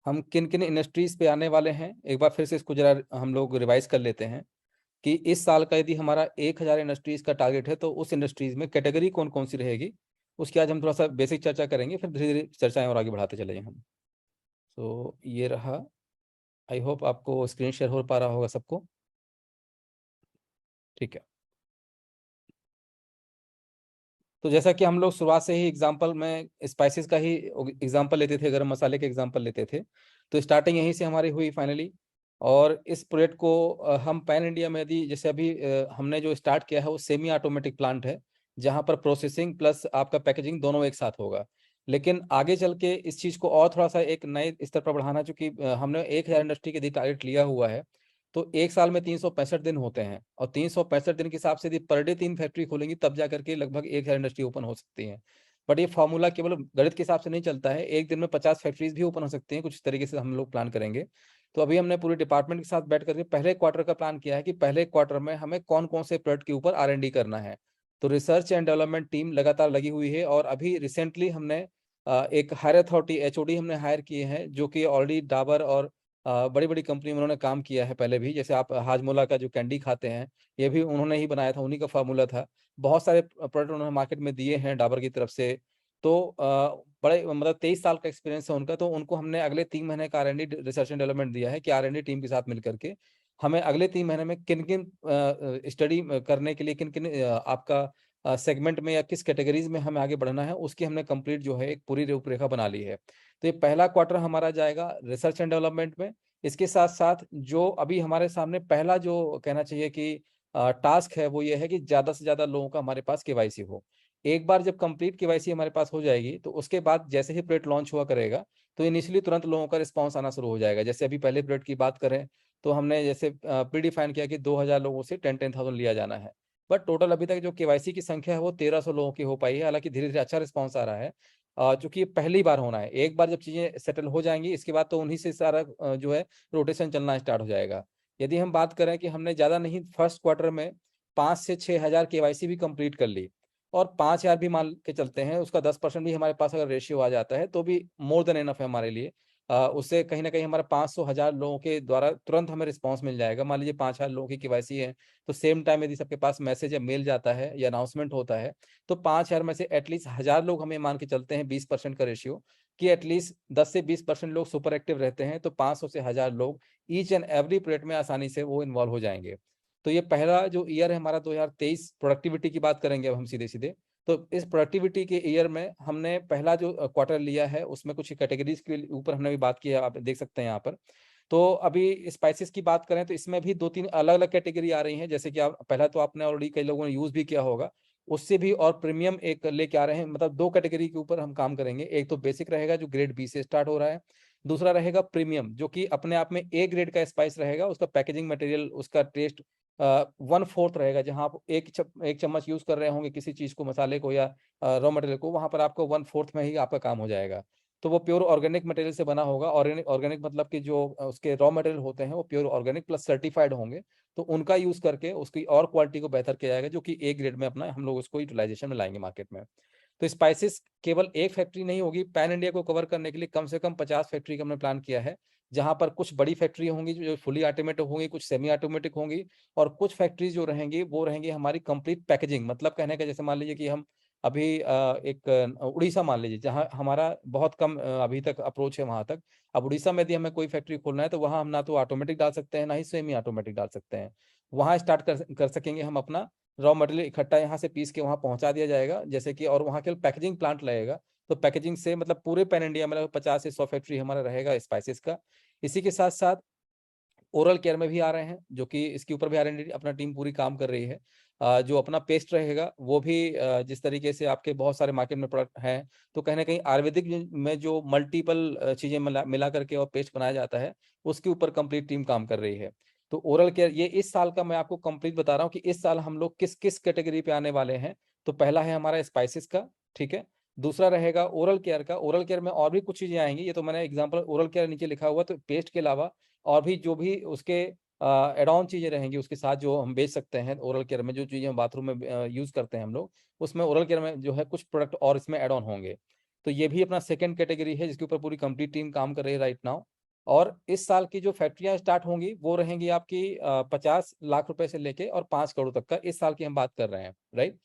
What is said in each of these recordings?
हम किन किन इंडस्ट्रीज पे आने वाले हैं, एक बार फिर से इसको जरा हम लोग रिवाइज कर लेते हैं कि इस साल का यदि हमारा 1000 इंडस्ट्रीज का टारगेट है तो उस इंडस्ट्रीज में कैटेगरी कौन कौन सी रहेगी, उसकी आज हम थोड़ा सा बेसिक चर्चा करेंगे, फिर धीरे धीरे चर्चाएं और आगे बढ़ाते चले हम। तो ये रहा। आई होप आपको स्क्रीन शेयर हो पा रहा होगा सबको। ठीक है। तो जैसा कि हम लोग शुरुआत से ही एग्जांपल में स्पाइसेस का ही एग्जांपल लेते थे, गरम मसाले के एग्जांपल लेते थे, तो स्टार्टिंग यहीं से हमारी हुई फाइनली। और इस प्रोजेक्ट को हम पैन इंडिया में यदि जैसे अभी हमने जो स्टार्ट किया है वो सेमी ऑटोमेटिक प्लांट है, जहाँ पर प्रोसेसिंग प्लस आपका पैकेजिंग दोनों एक साथ होगा। लेकिन आगे चल के इस चीज़ को और थोड़ा सा एक नए स्तर पर बढ़ाना, चूंकि हमने 1000 इंडस्ट्री के टारगेट लिया हुआ है, तो एक साल में 365 दिन होते हैं, और 365 दिन के हिसाब से यदि पर डे 3 फैक्ट्री खोलेंगी तब जा करके लगभग 1000 इंडस्ट्री ओपन हो सकती है। बट ये फॉर्मूला केवल गणित के हिसाब से नहीं चलता है, एक दिन में 50 फैक्ट्रीज भी ओपन हो सकती हैं, कुछ तरीके से हम लोग प्लान करेंगे। तो अभी हमने पूरे डिपार्टमेंट के साथ बैठ करके पहले क्वार्टर का प्लान किया है कि पहले क्वार्टर में हमें कौन कौन से प्रोडक्ट के ऊपर R&D करना है। तो रिसर्च एंड डेवलपमेंट टीम लगातार लगी हुई है, और अभी रिसेंटली हमने एक हायर अथॉरिटी HOD हमने हायर किए हैं, जो कि ऑलरेडी डाबर और बड़ी बड़ी कंपनी में उन्होंने काम किया है पहले भी। जैसे आप हाजमोला का जो कैंडी खाते हैं, ये भी उन्होंने ही बनाया था, उन्हीं का फार्मूला था। बहुत सारे प्रोडक्ट उन्होंने मार्केट में दिए हैं डाबर की तरफ से। तो बड़े मतलब 23 साल का एक्सपीरियंस है उनका। तो उनको हमने अगले 3 महीने का R&D रिसर्च एंड डेवलपमेंट दिया है कि R&D टीम के साथ मिलकर के हमें अगले 3 महीने में किन किन स्टडी करने के लिए, किन किन आपका सेगमेंट में या किस कैटेगरीज में हमें आगे बढ़ना है, उसकी हमने कंप्लीट जो है एक पूरी रूपरेखा बना ली है। तो ये पहला क्वार्टर हमारा जाएगा रिसर्च एंड डेवलपमेंट में। इसके साथ साथ जो अभी हमारे सामने पहला जो कहना चाहिए कि टास्क है, वो ये है कि ज्यादा से ज्यादा लोगों का हमारे पास KYC हो। एक बार जब कंप्लीट KYC हमारे पास हो जाएगी, तो उसके बाद जैसे ही प्रोडक्ट लॉन्च हुआ करेगा, तो इनिशियली तुरंत लोगों का रिस्पांस आना शुरू हो जाएगा। जैसे अभी पहले प्रोडक्ट की बात करें, तो हमने जैसे प्री डिफाइन किया कि 2000 लोगों से 10,000 लिया जाना है। बट टोटल अभी तक जो KYC की संख्या है वो 1300 लोगों की हो पाई है। हालांकि धीरे धीरे अच्छा रिस्पॉन्स आ रहा है, चूंकि ये पहली बार होना है। एक बार जब चीजें सेटल हो जाएंगी, इसके बाद तो उन्हीं से सारा जो है रोटेशन चलना स्टार्ट हो जाएगा। यदि हम बात करें कि हमने ज्यादा नहीं, फर्स्ट क्वार्टर में 5 से 6 हजार KYC भी कंप्लीट कर ली, और 5 हजार भी मान के चलते हैं, उसका 10% भी हमारे पास अगर रेशियो आ जाता है तो भी मोर देन इनफ है हमारे लिए। उससे कहीं ना कहीं हमारा 500 हजार लोगों के द्वारा तुरंत हमें रिस्पांस मिल जाएगा। मान लीजिए 5 हजार लोगों की KYC है, तो सेम टाइम यदि सबके पास मैसेज या मेल जाता है या अनाउंसमेंट होता है, तो 5 हजार में से एटलीस्ट 1000 लोग, हमें मान के चलते हैं 20% का रेशियो, कि एटलीस्ट 10 से 20% लोग सुपर एक्टिव रहते हैं, तो 500 से 1000 लोग ईच एंड एवरी प्रोजेक्ट में आसानी से वो इन्वॉल्व हो जाएंगे। तो ये पहला जो ईयर है हमारा 2023, प्रोडक्टिविटी की बात करेंगे अब हम सीधे सीधे। तो इस प्रोडक्टिविटी के ईयर में हमने पहला जो क्वार्टर लिया है, उसमें कुछ कैटेगरीज के ऊपर हमने भी बात की है, आप देख सकते हैं यहाँ पर। तो अभी स्पाइसेस की बात करें तो इसमें भी 2-3 अलग अलग कैटेगरी आ रही हैं। जैसे कि आप पहला तो आपने ऑलरेडी कई लोगों ने यूज भी किया होगा, उससे भी और प्रीमियम एक लेके आ रहे हैं। मतलब 2 कैटेगरी के ऊपर हम काम करेंगे। एक तो बेसिक रहेगा जो ग्रेड B से स्टार्ट हो रहा है, दूसरा रहेगा प्रीमियम, जो कि अपने आप में A ग्रेड का स्पाइस रहेगा। उसका पैकेजिंग मटेरियल, उसका टेस्ट 1/4 रहेगा। जहां आप एक चम्मच यूज कर रहे होंगे किसी चीज को, मसाले को या रॉ मटेरियल को, वहां पर आपको 1/4 में ही आपका काम हो जाएगा। तो वो प्योर ऑर्गेनिक मटेरियल से बना होगा। ऑर्गेनिक ऑर्गेनिक मतलब कि जो उसके रॉ मटेरियल होते हैं वो प्योर ऑर्गेनिक प्लस सर्टिफाइड होंगे। तो उनका यूज करके उसकी और क्वालिटी को बेहतर किया जाएगा, जो कि A ग्रेड में अपना हम लोग उसको यूटिलाइजेशन में लाएंगे मार्केट में। तो स्पाइसेस केवल एक फैक्ट्री नहीं होगी, पैन इंडिया को कवर करने के लिए कम से कम 50 फैक्ट्री का हमने प्लान किया है। जहां पर कुछ बड़ी फैक्ट्री होंगी जो फुली ऑटोमेटिक होंगी, कुछ सेमी ऑटोमेटिक होंगी, और कुछ फैक्ट्रीज जो रहेंगी वो रहेंगी हमारी कंप्लीट पैकेजिंग। मतलब कहने का, जैसे मान लीजिए कि हम अभी एक उड़ीसा मान लीजिए, जहां हमारा बहुत कम अभी तक अप्रोच है वहां तक। अब उड़ीसा में यदि हमें कोई फैक्ट्री खोलना है, तो वहां हम ना तो ऑटोमेटिक डाल सकते हैं, ना ही सेमी ऑटोमेटिक डाल सकते हैं। वहां स्टार्ट कर सकेंगे हम अपना रॉ मटेरियल इकट्ठा यहाँ से पीस के वहाँ पहुंचा दिया जाएगा, जैसे कि, और वहाँ केवल पैकेजिंग प्लांट लगेगा। तो पैकेजिंग से मतलब पूरे पैन इंडिया में लगभग 50 से 100 फैक्ट्री हमारा रहेगा स्पाइसेस का। इसी के साथ साथ ओरल केयर में भी आ रहे हैं, जो कि इसके ऊपर भी R&D अपना टीम पूरी काम कर रही है। जो अपना पेस्ट रहेगा वो भी जिस तरीके से आपके बहुत सारे मार्केट में प्रोडक्ट हैं, तो कहीं ना कहीं आयुर्वेदिक में जो मल्टीपल चीजें मिला करके और पेस्ट बनाया जाता है, उसके ऊपर कंप्लीट टीम काम कर रही है। तो ओरल केयर ये इस साल का मैं आपको कंप्लीट बता रहा हूँ कि इस साल हम लोग किस किस कैटेगरी पे आने वाले हैं। तो पहला है हमारा स्पाइसेस का, ठीक है। दूसरा रहेगा ओरल केयर का। ओरल केयर में और भी कुछ चीजें आएंगी, ये तो मैंने एग्जांपल ओरल केयर नीचे लिखा हुआ, तो पेस्ट के अलावा और भी जो भी उसके एड ऑन चीजें रहेंगी उसके साथ, जो हम बेच सकते हैं ओरल केयर में, जो चीजें हम बाथरूम में यूज करते हैं हम लोग, उसमें ओरल केयर में जो है कुछ प्रोडक्ट और इसमें एड ऑन होंगे। तो ये भी अपना सेकंड कैटेगरी है जिसके ऊपर पूरी कंप्लीट टीम काम कर रही है राइट नाउ। और इस साल की जो फैक्ट्रियां स्टार्ट होंगी वो रहेंगी आपकी 50 लाख रुपए से लेके और 5 करोड़ तक का, इस साल की हम बात कर रहे हैं, राइट।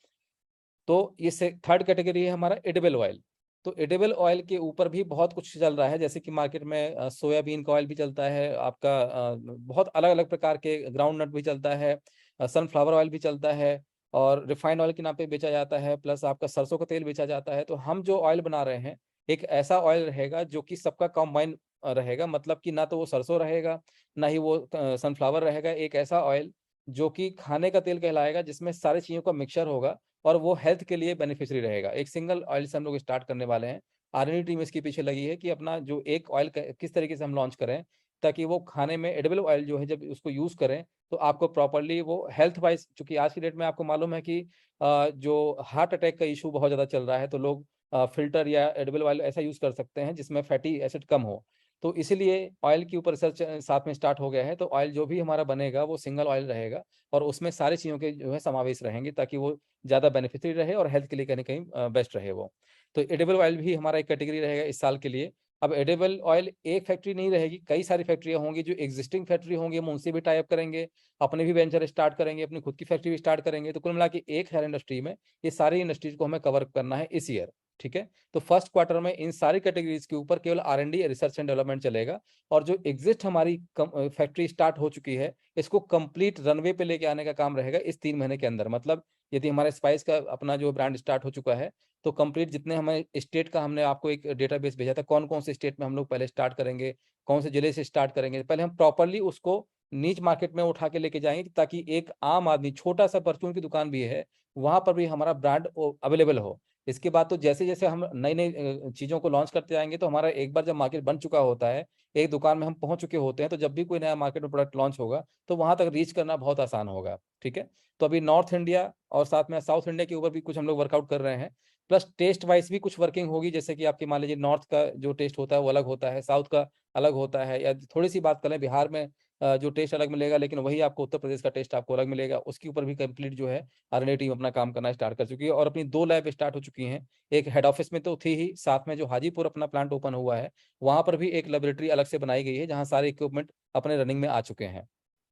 तो ये से थर्ड कैटेगरी है हमारा एडिबल ऑयल। तो एडिबल ऑयल के ऊपर भी बहुत कुछ चल रहा है, जैसे कि मार्केट में सोयाबीन का ऑयल भी चलता है आपका, बहुत अलग अलग प्रकार के ग्राउंड नट भी चलता है, सनफ्लावर ऑयल भी चलता है, और रिफाइंड ऑयल के नाम पे बेचा जाता है, प्लस आपका सरसों का तेल बेचा जाता है। तो हम जो ऑयल बना रहे हैं एक ऐसा ऑयल रहेगा जो कि सबका कॉम्बाइन रहेगा, मतलब कि ना तो वो सरसों रहेगा ना ही वो सनफ्लावर रहेगा, एक ऐसा ऑयल जो कि खाने का तेल कहलाएगा, जिसमें सारी चीजों का मिक्सचर होगा और वो हेल्थ के लिए बेनिफिशियरी रहेगा। एक सिंगल ऑयल से हम लोग स्टार्ट करने वाले हैं। आर&डी टीम इसके पीछे लगी है कि अपना जो एक ऑयल किस तरीके से हम लॉन्च करें ताकि वो खाने में एडिबल ऑयल जो है जब उसको यूज करें तो आपको प्रॉपरली वो हेल्थ वाइज, चूंकि आज की डेट में आपको मालूम है कि जो हार्ट अटैक का इशू बहुत ज्यादा चल रहा है, तो लोग फिल्टर या एडिबल ऑयल ऐसा यूज कर सकते हैं जिसमें फैटी एसिड कम हो। तो इसीलिए ऑयल के ऊपर रिसर्च साथ में स्टार्ट हो गया है। तो ऑयल जो भी हमारा बनेगा वो सिंगल ऑयल रहेगा और उसमें सारी चीज़ों के जो है समावेश रहेंगे ताकि वो ज़्यादा बेनिफिशियरी रहे और हेल्थ के लिए कहीं ना कहीं बेस्ट रहे वो। तो एडिबल ऑयल भी हमारा एक कैटेगरी रहेगा इस साल के लिए। अब एडिबल ऑयल एक फैक्ट्री नहीं रहेगी, कई सारी फैक्ट्रियाँ होंगी, जो एग्जिस्टिंग फैक्ट्री होंगी हम उनसे भी टाई अप करेंगे, अपने भी वेंचर स्टार्ट करेंगे, अपनी खुद की फैक्ट्री भी स्टार्ट करेंगे। तो कुल मिला के एक हेयर इंडस्ट्री में ये सारी इंडस्ट्रीज को हमें कवर करना है इस ईयर, ठीक है। तो फर्स्ट क्वार्टर में इन सारी कैटेगरीज के ऊपर केवल R&D रिसर्च एंड डेवलपमेंट चलेगा, और जो एग्जिस्ट हमारी फैक्ट्री स्टार्ट हो चुकी है इसको कंप्लीट रनवे पे लेके आने का काम रहेगा इस 3 महीने के अंदर। मतलब यदि हमारे स्पाइस का अपना जो ब्रांड स्टार्ट हो चुका है तो कंप्लीट जितने हमें स्टेट का, हमने आपको एक डेटाबेस भेजा था कौन कौन से स्टेट में हम लोग पहले स्टार्ट करेंगे, कौन से जिले से स्टार्ट करेंगे, पहले हम प्रॉपरली उसको नीच मार्केट में उठा के लेके जाएंगे ताकि एक आम आदमी, छोटा सा परचून की दुकान भी है वहां पर भी हमारा ब्रांड अवेलेबल हो। इसके बाद तो जैसे जैसे हम नई नई चीजों को लॉन्च करते जाएंगे तो हमारा एक बार जब मार्केट बन चुका होता है, एक दुकान में हम पहुंच चुके होते हैं, तो जब भी कोई नया मार्केट में प्रोडक्ट लॉन्च होगा तो वहां तक रीच करना बहुत आसान होगा, ठीक है। तो अभी नॉर्थ इंडिया और साथ में साउथ इंडिया के ऊपर भी कुछ हम लोग वर्कआउट कर रहे हैं, प्लस टेस्ट वाइज भी कुछ वर्किंग होगी। जैसे कि आपकी मान लीजिए नॉर्थ का जो टेस्ट होता है वो अलग होता है, साउथ का अलग होता है, या थोड़ी सी बात करें बिहार में जो टेस्ट अलग मिलेगा, लेकिन वही आपको उत्तर प्रदेश का टेस्ट आपको अलग मिलेगा, उसके ऊपर भी कंप्लीट जो है R&D टीम अपना काम करना स्टार्ट कर चुकी है और अपनी 2 लैब स्टार्ट हो चुकी हैं। एक हेड ऑफिस में तो थी ही, साथ में जो हाजीपुर अपना प्लांट ओपन हुआ है वहां पर भी एक लेबोरेटरी अलग से बनाई गई है जहां सारे इक्विपमेंट अपने रनिंग में आ चुके हैं,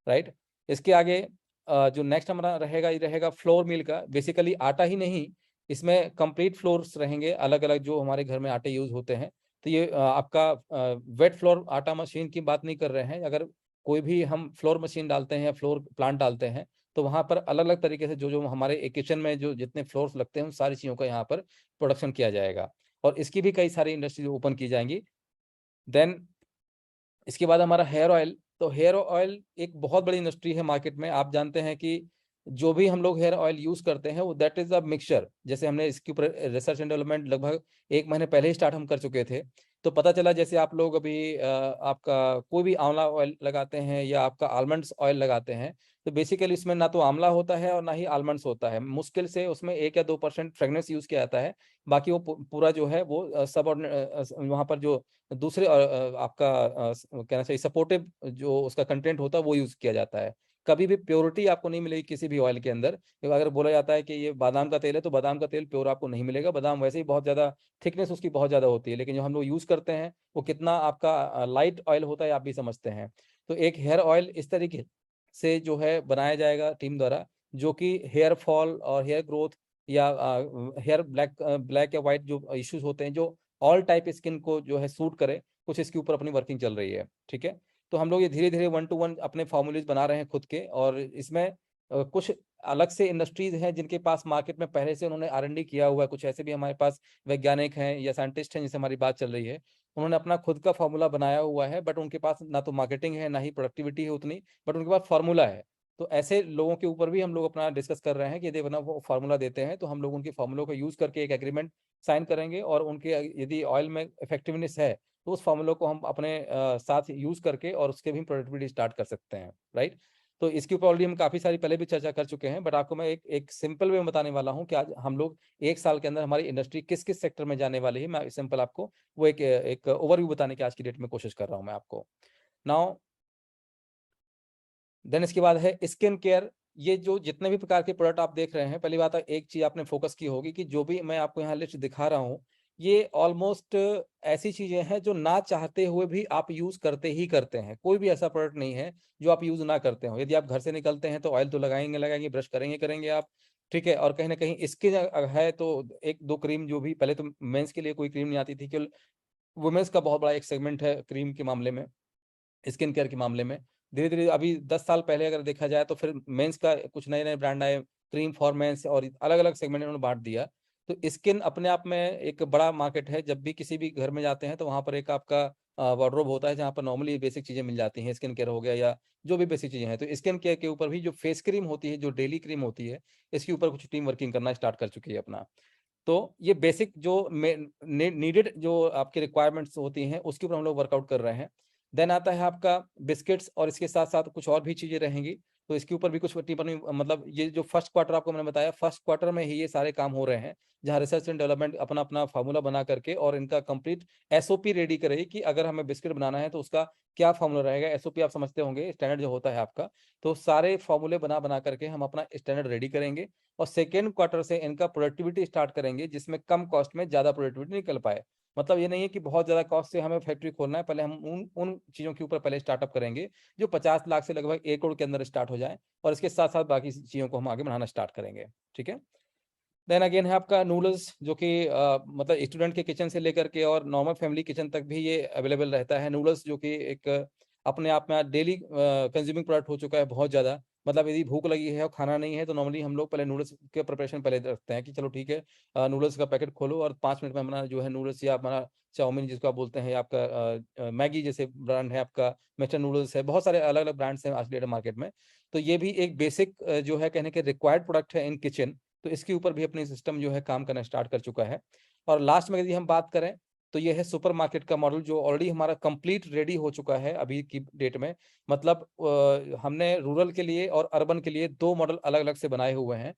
राइट। इसके आगे जो नेक्स्ट हमारा रहेगा ये रहेगा फ्लोर मिल का। बेसिकली आटा ही नहीं, इसमें कंप्लीट फ्लोर्स रहेंगे अलग अलग जो हमारे घर में आटे यूज होते हैं। तो ये आपका वेट फ्लोर आटा मशीन की बात नहीं कर रहे हैं, अगर कोई भी हम फ्लोर मशीन डालते हैं या फ्लोर प्लांट डालते हैं तो वहां पर अलग अलग तरीके से जो जो हमारे किचन में जो जितने फ्लोर्स लगते हैं उन सारी चीज़ों का यहाँ पर प्रोडक्शन किया जाएगा, और इसकी भी कई सारी इंडस्ट्रीज ओपन की जाएंगी। देन इसके बाद हमारा हेयर ऑयल। तो हेयर ऑयल एक बहुत बड़ी इंडस्ट्री है मार्केट में। आप जानते हैं कि जो भी हम लोग हेयर ऑयल यूज करते हैं वो दैट इज अ मिक्सचर। जैसे हमने इसके ऊपर रिसर्च एंड डेवलपमेंट लगभग 1 महीने पहले ही स्टार्ट हम कर चुके थे। तो पता चला जैसे आप लोग अभी आपका कोई भी आंवला ऑयल लगाते हैं या आपका आलमंड्स ऑयल लगाते हैं, तो बेसिकली इसमें ना तो आंवला होता है और ना ही आलमंड्स होता है, मुश्किल से उसमें 1 या 2% फ्रेगनेंस यूज किया जाता है। बाकी वो पूरा जो है वो सब वहाँ पर जो दूसरे आपका कहना चाहिए सपोर्टिव जो उसका कंटेंट होता है वो यूज किया जाता है। कभी भी प्योरिटी आपको नहीं मिलेगी किसी भी ऑयल के अंदर। अगर बोला जाता है कि ये बादाम का तेल है तो बादाम का तेल प्योर आपको नहीं मिलेगा, बादाम वैसे ही बहुत ज्यादा थिकनेस उसकी बहुत ज्यादा होती है, लेकिन जो हम लोग यूज करते हैं वो कितना आपका लाइट ऑयल होता है आप भी समझते हैं। तो एक हेयर ऑयल इस तरीके से जो है बनाया जाएगा टीम द्वारा, जो कि हेयर फॉल और हेयर ग्रोथ या हेयर ब्लैक या व्हाइट जो इश्यूज होते हैं, जो ऑल टाइप स्किन को जो है सूट करे, कुछ इसके ऊपर अपनी वर्किंग चल रही है, ठीक है। तो हम लोग ये धीरे धीरे 1 to 1 अपने फॉर्मूलेज बना रहे हैं खुद के, और इसमें कुछ अलग से इंडस्ट्रीज हैं जिनके पास मार्केट में पहले से उन्होंने R&D किया हुआ है। कुछ ऐसे भी हमारे पास वैज्ञानिक हैं या साइंटिस्ट हैं जिनसे हमारी बात चल रही है, उन्होंने अपना खुद का फॉर्मूला बनाया हुआ है, बट उनके पास ना तो मार्केटिंग है ना ही प्रोडक्टिविटी है उतनी, बट उनके पास फार्मूला है। तो ऐसे लोगों के ऊपर भी हम लोग अपना डिस्कस कर रहे हैं कि यदि बना वो फार्मूला देते हैं तो हम लोग उनके फार्मूलों को यूज करके एक एग्रीमेंट साइन करेंगे, और उनके यदि ऑयल में इफेक्टिवनेस है तो उस फार्मूलों को हम अपने साथ यूज करके और उसके भी प्रोडक्टिविटी स्टार्ट कर सकते हैं, राइट। तो इसके ऊपर ऑलरेडी हम काफी सारी पहले भी चर्चा कर चुके हैं, बट आपको मैं एक सिंपल वे में बताने वाला हूँ कि आज हम लोग 1 साल के अंदर हमारी इंडस्ट्री किस किस सेक्टर में जाने वाली है। मैं सिंपल आपको वो एक ओवरव्यू बताने की आज की डेट में कोशिश कर रहा हूँ मैं आपको नाउ। देन इसके बाद है स्किन केयर। ये जो जितने भी प्रकार के प्रोडक्ट आप देख रहे हैं, पहली बात है एक चीज आपने फोकस की होगी कि जो भी मैं आपको यहाँ लिस्ट दिखा रहा हूँ ये ऑलमोस्ट ऐसी चीजें हैं जो ना चाहते हुए भी आप यूज करते ही करते हैं। कोई भी ऐसा प्रोडक्ट नहीं है जो आप यूज ना करते हो। यदि आप घर से निकलते हैं तो ऑयल तो लगाएंगे लगाएंगे, ब्रश करेंगे करेंगे आप, ठीक है। और कहीं ना कहीं स्किन है तो एक दो क्रीम, जो भी पहले तो मेंस के लिए कोई क्रीम नहीं आती थी, केवल वुमेन्स का बहुत बड़ा एक सेगमेंट है क्रीम के मामले में, स्किन केयर के मामले में। धीरे धीरे अभी 10 साल पहले अगर देखा जाए तो फिर मेंस का कुछ नए नए ब्रांड आए, क्रीम फॉर मेंस, और अलग अलग सेगमेंट इन्होंने बांट दिया। तो स्किन अपने आप में एक बड़ा मार्केट है। जब भी किसी भी घर में जाते हैं तो वहां पर एक आपका वार्डरोब होता है जहाँ पर नॉर्मली बेसिक चीजें मिल जाती हैं, स्किन केयर हो गया या जो भी बेसिक चीजें हैं। तो स्किन केयर के ऊपर भी जो फेस क्रीम होती है, जो डेली क्रीम होती है, इसके ऊपर कुछ टीम वर्किंग करना स्टार्ट कर चुकी है अपना। तो ये बेसिक जो नीडेड जो आपकी रिक्वायरमेंट्स होती हैं उसके ऊपर हम लोग वर्कआउट कर रहे हैं। देन आता है आपका बिस्किट्स, और इसके साथ साथ कुछ और भी चीजें रहेंगी। तो इसके ऊपर भी कुछ टिप्पणी, मतलब ये जो फर्स्ट क्वार्टर आपको मैंने बताया, फर्स्ट क्वार्टर में ही ये सारे काम हो रहे हैं, जहाँ रिसर्च एंड डेवलपमेंट अपना अपना फार्मूला बना करके और इनका कंप्लीट एसओपी रेडी करे कि अगर हमें बिस्किट बनाना है तो उसका क्या फार्मूला रहेगा। एसओपी आप समझते होंगे, स्टैंडर्ड जो होता है आपका। तो सारे फार्मूले बना बना करके हम अपना स्टैंडर्ड रेडी करेंगे, और सेकेंड क्वार्टर से इनका प्रोडक्टिविटी स्टार्ट करेंगे, जिसमें कम कॉस्ट में ज्यादा प्रोडक्टिविटी निकल पाए। मतलब ये नहीं है कि बहुत ज्यादा कॉस्ट से हमें फैक्ट्री खोलना है, पहले हम उन उन चीजों के ऊपर पहले स्टार्टअप करेंगे जो 50 लाख से लगभग 1 करोड़ के अंदर स्टार्ट हो जाए, और इसके साथ साथ बाकी चीजों को हम आगे बढ़ाना स्टार्ट करेंगे, ठीक है। देन अगेन है आपका नूडल्स, जो कि मतलब स्टूडेंट के किचन से लेकर के और नॉर्मल फैमिली किचन तक भी ये अवेलेबल रहता है। नूडल्स जो कि एक अपने आप में डेली कंज्यूमिंग प्रोडक्ट हो चुका है बहुत ज़्यादा। मतलब यदि भूख लगी है और खाना नहीं है तो नॉर्मली हम लोग पहले नूडल्स के प्रिपरेशन पहले रखते हैं कि चलो ठीक है, नूडल्स का पैकेट खोलो और 5 मिनट में हमारा जो है नूडल्स, या हमारा चाउमीन जिसको आप बोलते हैं, आपका मैगी जैसे ब्रांड है, आपका मिस्टर नूडल्स है, बहुत सारे अलग अलग ब्रांड्स हैं आज डेट मार्केट में। तो ये भी एक बेसिक जो है कहने के रिक्वायर्ड प्रोडक्ट है इन किचन। तो इसके ऊपर भी अपनी सिस्टम जो है काम करना स्टार्ट कर चुका है। और लास्ट में यदि हम बात करें तो ये है सुपर मार्केट का मॉडल, जो ऑलरेडी हमारा कंप्लीट रेडी हो चुका है अभी की डेट में। मतलब हमने रूरल के लिए और अर्बन के लिए दो मॉडल अलग अलग से बनाए हुए हैं।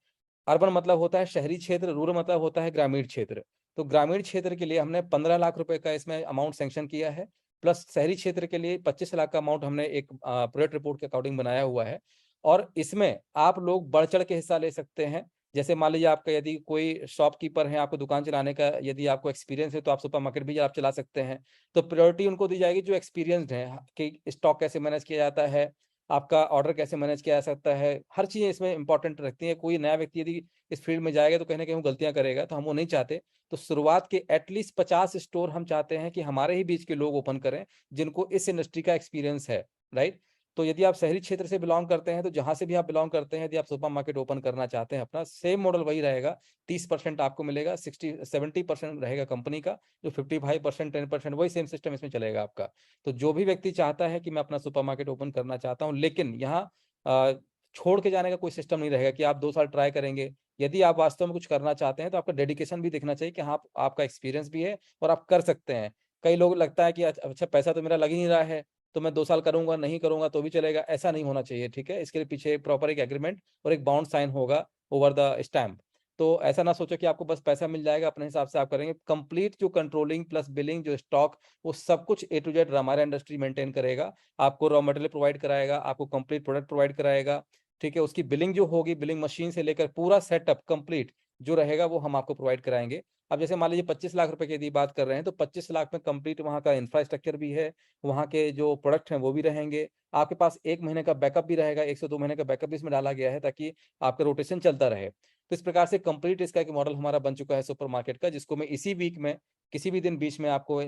अर्बन मतलब होता है शहरी क्षेत्र, रूरल मतलब होता है ग्रामीण क्षेत्र। तो ग्रामीण क्षेत्र के लिए हमने 15 लाख रुपए का इसमें अमाउंट सैंक्शन किया है, प्लस शहरी क्षेत्र के लिए 25 लाख का अमाउंट हमने एक प्रोजेक्ट रिपोर्ट के अकॉर्डिंग बनाया हुआ है। और इसमें आप लोग बढ़ चढ़ के हिस्सा ले सकते हैं। जैसे मान लीजिए आपका यदि कोई शॉपकीपर है, आपको दुकान चलाने का यदि आपको एक्सपीरियंस है तो आप सुपर मार्केट भी आप चला सकते हैं। तो प्रायोरिटी उनको दी जाएगी जो एक्सपीरियंस्ड है, कि स्टॉक कैसे मैनेज किया जाता है, आपका ऑर्डर कैसे मैनेज किया जा सकता है, हर चीज़ इसमें इंपॉर्टेंट रखती है। कोई नया व्यक्ति यदि इस फील्ड में जाएगा तो कहीं ना कहीं वो गलतियां करेगा, तो हम वो नहीं चाहते। तो शुरुआत के एटलीस्ट 50 स्टोर हम चाहते हैं कि हमारे ही बीच के लोग ओपन करें जिनको इस इंडस्ट्री का एक्सपीरियंस है, राइट। तो यदि आप शहरी क्षेत्र से बिलोंग करते हैं तो जहां से भी आप बिलोंग करते हैं, यदि आप सुपर मार्केट ओपन करना चाहते हैं अपना, सेम मॉडल वही रहेगा। 30% आपको मिलेगा, 60-70% रहेगा कंपनी का, जो 55% 10% वही सेम सिस्टम इसमें चलेगा आपका। तो जो भी व्यक्ति चाहता है कि मैं अपना सुपर मार्केट ओपन करना चाहता हूँ, लेकिन यहाँ छोड़ के जाने का कोई सिस्टम नहीं रहेगा कि आप 2 साल ट्राई करेंगे। यदि आप वास्तव में कुछ करना चाहते हैं तो आपका डेडिकेशन भी दिखना चाहिए कि हाँ आपका एक्सपीरियंस भी है और आप कर सकते हैं। कई लोग लगता है कि अच्छा पैसा तो मेरा लग ही नहीं रहा है, तो मैं 2 साल करूंगा, नहीं करूंगा तो भी चलेगा, ऐसा नहीं होना चाहिए, ठीक है। इसके पीछे प्रॉपर एक एग्रीमेंट और एक बाउंड साइन होगा ओवर द स्टैम्प। तो ऐसा ना सोचो कि आपको बस पैसा मिल जाएगा, अपने हिसाब से आप करेंगे। कंप्लीट जो कंट्रोलिंग प्लस बिलिंग जो स्टॉक, वो सब कुछ ए टू जेड हमारा इंडस्ट्री मेंटेन करेगा। आपको रॉ मटेरियल प्रोवाइड कराएगा, आपको कंप्लीट प्रोडक्ट प्रोवाइड कराएगा, ठीक है। उसकी बिलिंग जो होगी, बिलिंग मशीन से लेकर पूरा सेटअप कंप्लीट जो रहेगा वो हम आपको प्रोवाइड कराएंगे। अब जैसे मान लीजिए 25 लाख रुपए की यदि बात कर रहे हैं तो 25 लाख में कंप्लीट वहाँ का इंफ्रास्ट्रक्चर भी है, वहाँ के जो प्रोडक्ट हैं वो भी रहेंगे, आपके पास 1 महीने का बैकअप भी रहेगा, 1 से 2 महीने का बैकअप भी इसमें डाला गया है ताकि आपका रोटेशन चलता रहे। तो इस प्रकार से कंप्लीट इसका एक मॉडल हमारा बन चुका है सुपर मार्केट का, जिसको मैं इसी वीक में किसी भी दिन बीच में आपको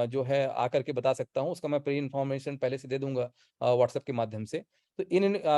जो है आकर के बता सकता हूँ। उसका मैं प्री इन्फॉर्मेशन पहले से दे दूंगा व्हाट्सएप के माध्यम से। तो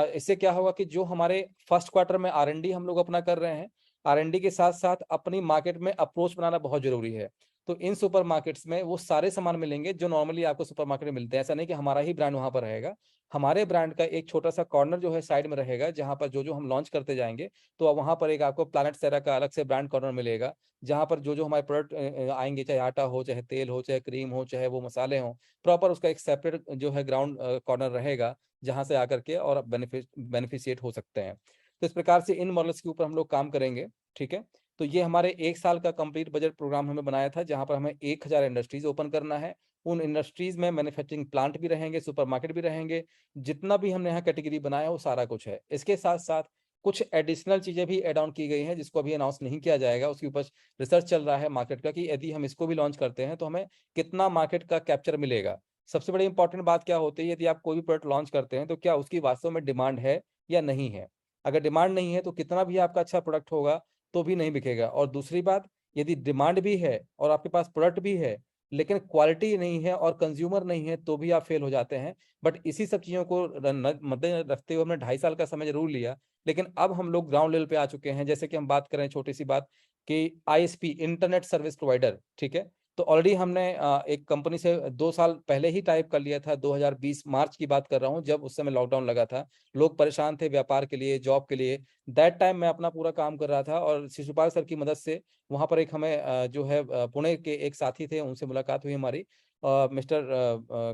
इससे क्या होगा कि जो हमारे फर्स्ट क्वार्टर में आरएनडी हम लोग अपना कर रहे हैं, आरएनडी के साथ साथ अपनी मार्केट में अप्रोच बनाना बहुत जरूरी है। तो इन सुपर मार्केट्स में वो सारे सामान मिलेंगे जो नॉर्मली आपको सुपर मार्केट में मिलते हैं। ऐसा नहीं कि हमारा ही ब्रांड वहां पर रहेगा, हमारे ब्रांड का एक छोटा सा कॉर्नर जो है साइड में रहेगा, जहां पर जो जो हम लॉन्च करते जाएंगे तो वहां पर एक आपको प्लैनेट सेरा का अलग से ब्रांड कॉर्नर मिलेगा, जहां पर जो जो हमारे प्रोडक्ट आएंगे, चाहे आटा हो, चाहे तेल हो, चाहे क्रीम हो, चाहे वो मसाले हो, प्रॉपर उसका एक सेपरेट जो है ग्राउंड कॉर्नर रहेगा, जहां से आकर के और बेनिफिशिएट हो सकते हैं। तो इस प्रकार से इन मॉडल्स के ऊपर हम लोग काम करेंगे, ठीक है। तो ये हमारे 1 साल का कंप्लीट बजट प्रोग्राम हमें बनाया था, जहां पर हमें 1000 इंडस्ट्रीज ओपन करना है। उन इंडस्ट्रीज में मैन्युफैक्चरिंग प्लांट भी रहेंगे, सुपरमार्केट भी रहेंगे, जितना भी हमने यहाँ कैटेगरी बनाया है वो सारा कुछ है। इसके साथ साथ कुछ एडिशनल चीजें भी एड ऑन की गई हैं जिसको अभी अनाउंस नहीं किया जाएगा, उसके ऊपर रिसर्च चल रहा है मार्केट का कि यदि हम इसको भी लॉन्च करते हैं तो हमें कितना मार्केट का कैप्चर मिलेगा। सबसे बड़ी इंपॉर्टेंट बात क्या होती है, यदि आप कोई भी प्रोडक्ट लॉन्च करते हैं तो क्या उसकी वास्तव में डिमांड है या नहीं है। अगर डिमांड नहीं है तो कितना भी आपका अच्छा प्रोडक्ट होगा तो भी नहीं बिकेगा। और दूसरी बात, यदि डिमांड भी है और आपके पास प्रोडक्ट भी है लेकिन क्वालिटी नहीं है और कंज्यूमर नहीं है तो भी आप फेल हो जाते हैं। बट इसी सब चीज़ों को मद्देनजर रखते हुए हमने 2.5 साल का समय जरूर लिया, लेकिन अब हम लोग ग्राउंड लेवल पे आ चुके हैं। जैसे कि हम बात करें छोटी सी बात कि आईएसपी, इंटरनेट सर्विस प्रोवाइडर, ठीक है, तो ऑलरेडी हमने एक कंपनी से 2 साल पहले ही टाइप कर लिया था। 2020 मार्च की बात कर रहा हूँ, जब उस समय लॉकडाउन लगा था, लोग परेशान थे व्यापार के लिए, जॉब के लिए। दैट टाइम मैं अपना पूरा काम कर रहा था और शिशुपाल सर की मदद से वहाँ पर एक हमें जो है पुणे के एक साथी थे, उनसे मुलाकात हुई हमारी, मिस्टर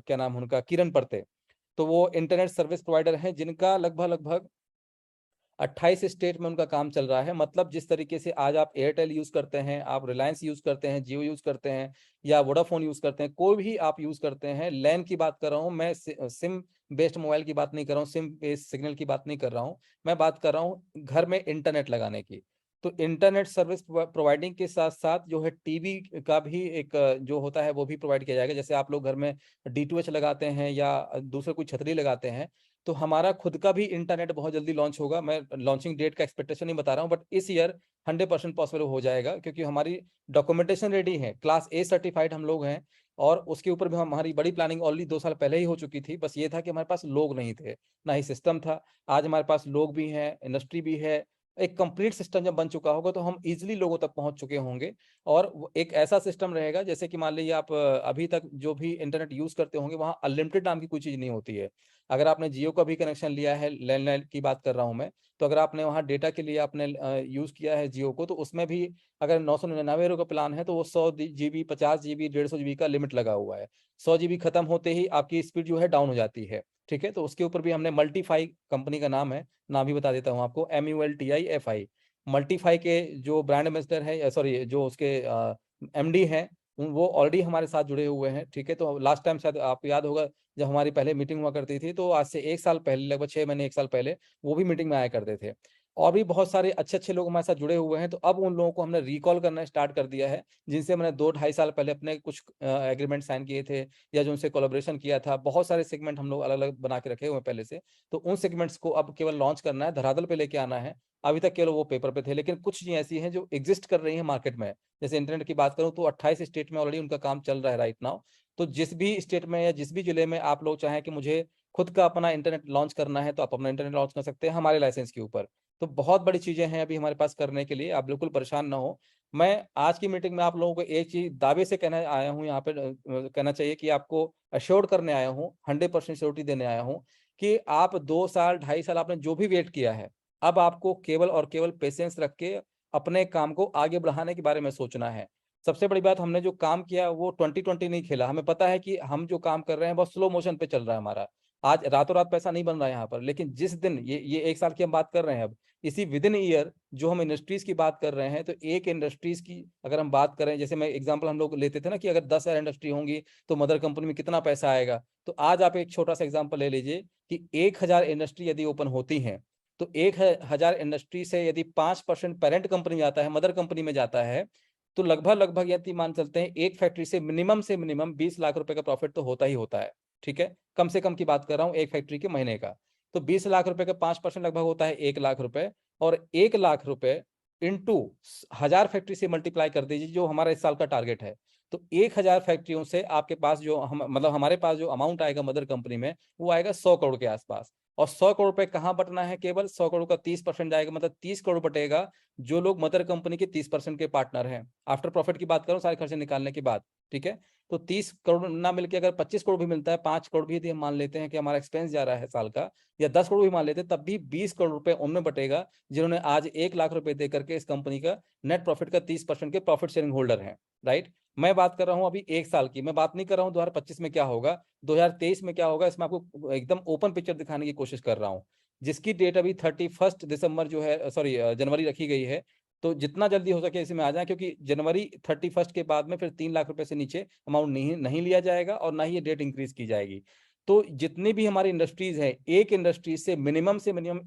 क्या नाम उनका, किरण परते। तो वो इंटरनेट सर्विस प्रोवाइडर हैं जिनका लगभग लगभग 28 स्टेट में उनका काम चल रहा है। मतलब जिस तरीके से आज आप एयरटेल यूज करते हैं, आप रिलायंस यूज करते हैं, जियो यूज करते हैं या वोडाफोन यूज करते हैं, कोई भी आप यूज करते हैं, लैन की बात कर रहा हूँ मैं, सिम बेस्ड मोबाइल की बात नहीं कर रहा हूँ, सिम बेस्ड सिग्नल की बात नहीं कर रहा हूँ, मैं बात कर रहा हूँ घर में इंटरनेट लगाने की। तो इंटरनेट सर्विस प्रोवाइडिंग के साथ साथ जो है टीवी का भी एक जो होता है वो भी प्रोवाइड किया जाएगा। जैसे आप लोग घर में डीटीएच लगाते हैं या दूसरे कोई छतरी लगाते हैं, तो हमारा खुद का भी इंटरनेट बहुत जल्दी लॉन्च होगा। मैं लॉन्चिंग डेट का एक्सपेक्टेशन नहीं बता रहा हूँ, बट इस ईयर 100% पॉसिबल हो जाएगा, क्योंकि हमारी डॉक्यूमेंटेशन रेडी है, क्लास ए सर्टिफाइड हम लोग हैं। और उसके ऊपर भी हमारी बड़ी प्लानिंग ऑलरेडी 2 साल पहले ही हो चुकी थी। बस ये था कि हमारे पास लोग नहीं थे, ना ही सिस्टम था। आज हमारे पास लोग भी हैं, इंडस्ट्री भी है, एक कंप्लीट सिस्टम जब बन चुका होगा तो हम इजिली लोगों तक पहुंच चुके होंगे। और एक ऐसा सिस्टम रहेगा जैसे कि मान लीजिए आप अभी तक जो भी इंटरनेट यूज करते होंगे वहाँ अनलिमिटेड नाम की कोई चीज नहीं होती है। अगर आपने जियो का भी कनेक्शन लिया है, लैंडलाइन की बात कर रहा हूँ मैं, तो अगर आपने वहाँ डेटा के लिए आपने यूज किया है जियो को, तो उसमें भी अगर 999 का प्लान है तो वो 100 GB, 50 GB, 150 GB का लिमिट लगा हुआ है। 100 GB खत्म होते ही आपकी स्पीड जो है डाउन हो जाती है। ठीक है, तो उसके ऊपर भी हमने मल्टीफाई, कंपनी का नाम है, नाम भी बता देता हूँ आपको, MULTIFI। मल्टीफाई के जो ब्रांड एम्बेसडर है, सॉरी जो उसके MD हैं, वो ऑलरेडी हमारे साथ जुड़े हुए हैं। ठीक है, तो लास्ट टाइम शायद आपको याद होगा जब हमारी पहले मीटिंग हुआ करती थी, तो आज से 1 साल पहले, लगभग 6 महीने 1 साल पहले वो भी मीटिंग में आया करते थे। और भी बहुत सारे अच्छे अच्छे लोग हमारे साथ जुड़े हुए हैं। तो अब उन लोगों को हमने रिकॉल करना स्टार्ट कर दिया है, जिनसे मैंने 2-2.5 साल पहले अपने कुछ एग्रीमेंट साइन किए थे या जो उनसे कोलैबोरेशन किया था। बहुत सारे सेगमेंट हम लोग अलग अलग बना के रखे हुए हैं पहले से। तो उन सेगमेंट्स को अब केवल लॉन्च करना है, धरातल पे लेके आना है। अभी तक केवल वो पेपर पे थे, लेकिन कुछ चीजें ऐसी हैं जो एग्जिस्ट कर रही हैं मार्केट में। जैसे इंटरनेट की बात करूं तो 28 स्टेट में ऑलरेडी उनका काम चल रहा है राइट नाउ। तो जिस भी स्टेट में या जिस भी जिले में आप लोग चाहें कि मुझे खुद का अपना इंटरनेट लॉन्च करना है, तो आप अपना इंटरनेट लॉन्च कर सकते हैं हमारे लाइसेंस के ऊपर। तो बहुत बड़ी चीजें हैं अभी हमारे पास करने के लिए, आप बिल्कुल परेशान ना हो। मैं आज की मीटिंग में आप लोगों को एक चीज दावे से कहना आया हूँ यहाँ पे, कहना चाहिए कि आपको अश्योर करने आया हूँ, 100% श्योरिटी देने आया हूँ कि आप 2 साल 2.5 साल आपने जो भी वेट किया है, अब आपको केवल और केवल पेशेंस रख के अपने काम को आगे बढ़ाने के बारे में सोचना है। सबसे बड़ी बात, हमने जो काम किया वो 2020 नहीं खेला। हमें पता है कि हम जो काम कर रहे हैं बहुत स्लो मोशन पे चल रहा है हमारा। आज रातों रात पैसा नहीं बन रहा है यहाँ पर, लेकिन जिस दिन ये 1 साल की हम बात कर रहे हैं, अब इसी विद इन ईयर जो हम इंडस्ट्रीज की बात कर रहे हैं, तो एक इंडस्ट्रीज की अगर हम बात करें, जैसे मैं एग्जांपल हम लोग लेते थे ना कि अगर 10,000 इंडस्ट्री होंगी तो मदर कंपनी में कितना पैसा आएगा। तो आज आप एक छोटा सा एग्जांपल ले लीजिए कि 1,000 इंडस्ट्री यदि ओपन होती हैं, तो 1,000 इंडस्ट्री से यदि 5% पेरेंट कंपनी में जाता है, मदर कंपनी में जाता है, तो लगभग लगभग यदि मान चलते हैं एक फैक्ट्री से मिनिमम 20 लाख रुपए का प्रॉफिट तो होता ही होता है। ठीक है, कम से कम की बात कर रहा हूँ एक फैक्ट्री के महीने का। तो 20 लाख रुपए का 5% लगभग होता है 1 लाख रुपए। और 1 लाख रुपए इंटू 1,000 फैक्ट्री से मल्टीप्लाई कर दीजिए, जो हमारा इस साल का टारगेट है। तो 1,000 फैक्ट्रियों से आपके पास जो हम मतलब हमारे पास जो अमाउंट आएगा मदर कंपनी में, वो आएगा 100 करोड़ के आसपास। और 100 करोड़ रुपए कहाँ बटना है, केवल 100 करोड़ का 30% जाएगा, मतलब 30 करोड़ बटेगा जो लोग मदर कंपनी के 30% के पार्टनर हैं। आफ्टर प्रॉफिट की बात करूं, सारे खर्चे निकालने के बाद। ठीक है, तो 30 करोड़ ना मिलकर अगर 25 करोड़ भी मिलता है, 5 करोड़ भी यदि हम मान लेते हैं कि हमारा एक्सपेंस जा रहा है साल का, या 10 करोड़ भी मान लेते हैं, तब भी 20 करोड़ रुपए उनमें बटेगा जिन्होंने आज 1 लाख रुपए दे करके इस कंपनी का नेट प्रॉफिट का 30% के प्रॉफिट शेयरिंग होल्डर हैं। राइट, मैं बात कर रहा हूं अभी 1 साल की, मैं बात नहीं कर रहा हूं 2025 में क्या होगा, 2023 में क्या होगा। इसमें आपको एकदम ओपन पिक्चर दिखाने की कोशिश कर रहा हूँ, जिसकी डेट अभी 31 दिसंबर जो है, सॉरी जनवरी रखी गई है। तो जितना जल्दी हो सके इसमें आ जाए, क्योंकि जनवरी 31 के बाद में फिर 3 लाख रुपए से नीचे अमाउंट नहीं लिया जाएगा और ना ही ये डेट इंक्रीज की जाएगी। तो जितनी भी हमारी इंडस्ट्रीज है, एक इंडस्ट्री से मिनिमम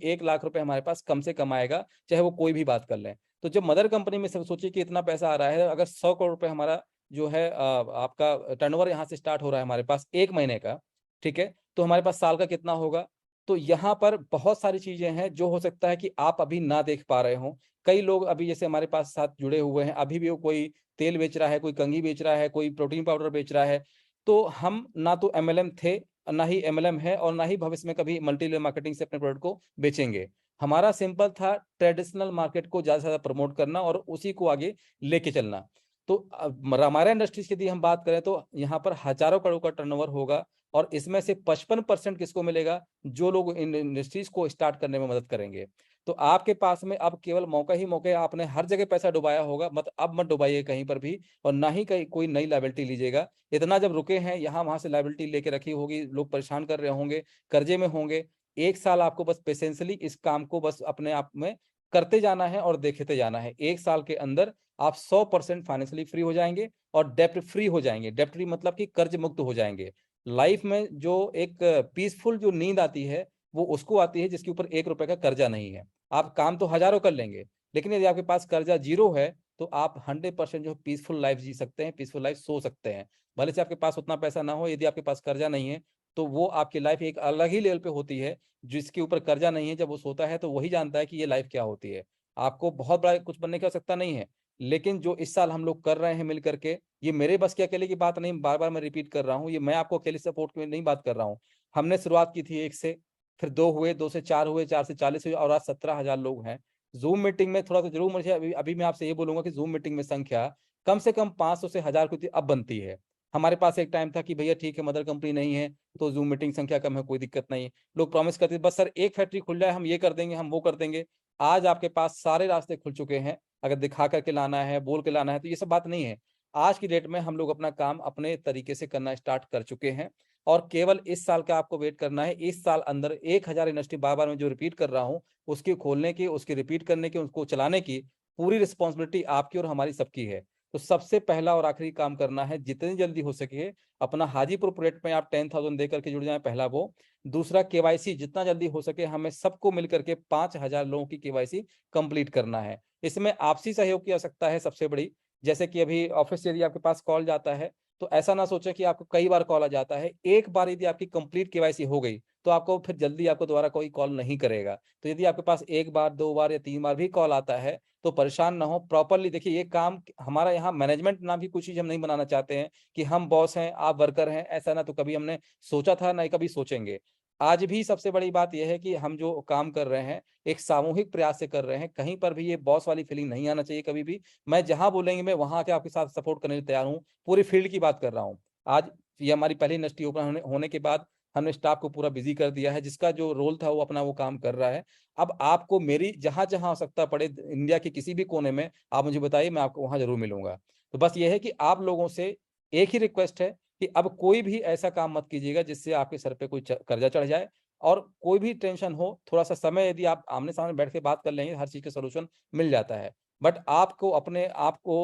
1 लाख रुपए हमारे पास कम से कम आएगा, चाहे वो कोई भी बात कर लें। तो जब मदर कंपनी में सब सोचिए कि इतना पैसा आ रहा है, अगर 100 करोड़ रुपए हमारा जो है आपका टर्नओवर यहाँ से स्टार्ट हो रहा है हमारे पास एक महीने का, ठीक है, तो हमारे पास साल का कितना होगा। तो यहाँ पर बहुत सारी चीजें हैं जो हो सकता है कि आप अभी ना देख पा रहे हो। कई लोग अभी जैसे हमारे पास साथ जुड़े हुए हैं, अभी भी वो कोई तेल बेच रहा है, कोई कंघी बेच रहा है, कोई प्रोटीन पाउडर बेच रहा है। तो हम ना तो एमएलएम थे, ना ही एमएलएम है, और ना ही भविष्य में कभी मल्टी लेवल मार्केटिंग से अपने प्रोडक्ट को बेचेंगे। हमारा सिंपल था ट्रेडिशनल मार्केट को ज्यादा से ज्यादा प्रमोट करना और उसी को आगे लेके चलना। तो हमारा इंडस्ट्रीज की यदि हम बात करें तो यहाँ पर हजारों करोड़ का टर्नओवर होगा, और इसमें से 55% किसको मिलेगा, जो लोग इन इंडस्ट्रीज को स्टार्ट करने में मदद करेंगे। तो आपके पास में अब केवल मौका ही मौका है। आपने हर जगह पैसा डुबाया होगा, मत अब मत डुबाइए कहीं पर भी, और ना ही कहीं कोई नई लायबिलिटी लीजिएगा। इतना जब रुके हैं, यहाँ वहां से लायबिलिटी लेके रखी होगी, लोग परेशान कर रहे होंगे, कर्जे में होंगे। एक साल आपको बस पेशेंसली इस काम को बस अपने आप में करते जाना है और देखते जाना है। एक साल के अंदर आप 100% फाइनेंशियली फ्री हो जाएंगे और डेप्ट फ्री हो जाएंगे। डेप्ट फ्री मतलब कि कर्ज मुक्त हो जाएंगे। लाइफ में जो एक पीसफुल जो नींद आती है, वो उसको आती है जिसके ऊपर 1 रुपए का कर्जा नहीं है। आप काम तो हजारों कर लेंगे, लेकिन यदि आपके पास कर्जा जीरो है, तो आप 100% जो पीसफुल लाइफ जी सकते हैं, पीसफुल लाइफ सो सकते हैं। भले से आपके पास उतना पैसा ना हो, यदि आपके पास कर्जा नहीं है, तो वो आपकी लाइफ एक अलग ही लेवल पे होती है। जिसके ऊपर कर्जा नहीं है, जब वो सोता है तो वही जानता है कि ये लाइफ क्या होती है। आपको बहुत बड़ा कुछ बनने की आवश्यकता नहीं है, लेकिन जो इस साल हम लोग कर रहे हैं मिल करके, ये मेरे बस के अकेले की बात नहीं, बार बार मैं रिपीट कर रहा हूँ, ये मैं आपको अकेले सपोर्ट की नहीं बात कर रहा हूँ। हमने शुरुआत की थी 1 से, फिर 2 हुए, 2 से 4 हुए, 4 से 40 हुए, और आज 17,000 लोग हैं। जूम मीटिंग में थोड़ा सा जरूर मुझे अभी मैं आपसे ये बोलूंगा कि जूम मीटिंग में संख्या कम से कम 500 से 1000 की अब बनती है। हमारे पास एक टाइम था कि भैया ठीक है, मदर कंपनी नहीं है तो जूम मीटिंग संख्या कम है, कोई दिक्कत नहीं। लोग प्रॉमिस करते थे बस सर एक फैक्ट्री खुल जाए, हम ये कर देंगे, हम वो कर देंगे। आज आपके पास सारे रास्ते खुल चुके हैं। अगर दिखा करके लाना है, बोल के लाना है, तो ये सब बात नहीं है। आज की डेट में हम लोग अपना काम अपने तरीके से करना स्टार्ट कर चुके हैं, और केवल इस साल का आपको वेट करना है। इस साल अंदर 1000 इंडस्ट्री, बार बार मैं जो रिपीट कर रहा हूँ, उसकी खोलने की, उसकी रिपीट करने की, उसको चलाने की पूरी रिस्पॉन्सिबिलिटी आपकी और हमारी सबकी है। तो सबसे पहला और आखिरी काम करना है, जितनी जल्दी हो सके अपना हाजीपुर प्रोजेक्ट में आप 10,000 दे करके जुड़ जाए, पहला वो। दूसरा, केवाईसी जितना जल्दी हो सके हमें सबको मिलकर के 5,000 लोगों की केवाईसी कंप्लीट करना है। इसमें आपसी सहयोग की आवश्यकता है सबसे बड़ी। जैसे कि अभी ऑफिस से यदि आपके पास कॉल जाता है, तो ऐसा ना सोचे कि आपको कई बार कॉल आ जाता है। एक बार यदि आपकी कंप्लीट केवाईसी हो गई, तो आपको फिर जल्दी आपको दोबारा कोई कॉल नहीं करेगा। तो यदि आपके पास एक बार, 2 बार या 3 बार भी कॉल आता है, तो परेशान ना हो। प्रॉपरली देखिए, ये काम हमारा यहाँ मैनेजमेंट नाम की कुछ चीज हम नहीं बनाना चाहते हैं कि हम बॉस हैं आप वर्कर हैं, ऐसा ना तो कभी हमने सोचा था, ना ही कभी सोचेंगे। आज भी सबसे बड़ी बात यह है कि हम जो काम कर रहे हैं, एक सामूहिक प्रयास से कर रहे हैं। कहीं पर भी ये बॉस वाली फीलिंग नहीं आना चाहिए कभी भी। मैं जहां बोलेंगे मैं वहां के आपके साथ सपोर्ट करने के लिए तैयार हूँ। पूरी फील्ड की बात कर रहा हूँ। आज ये हमारी पहली इंडस्ट्री ओपन होने के बाद हमने स्टाफ को पूरा बिजी कर दिया है, जिसका जो रोल था वो अपना वो काम कर रहा है। अब आपको मेरी जहां जहां आवश्यकता पड़े इंडिया के किसी भी कोने में, आप मुझे बताइए, मैं आपको वहां जरूर मिलूंगा। तो बस ये है कि आप लोगों से एक ही रिक्वेस्ट है कि अब कोई भी ऐसा काम मत कीजिएगा जिससे आपके सर पे कोई कर्जा चढ़ जाए। और कोई भी टेंशन हो, थोड़ा सा समय यदि आप आमने सामने बैठ के बात कर लेंगे, हर चीज का सोल्यूशन मिल जाता है। बट आपको अपने आप को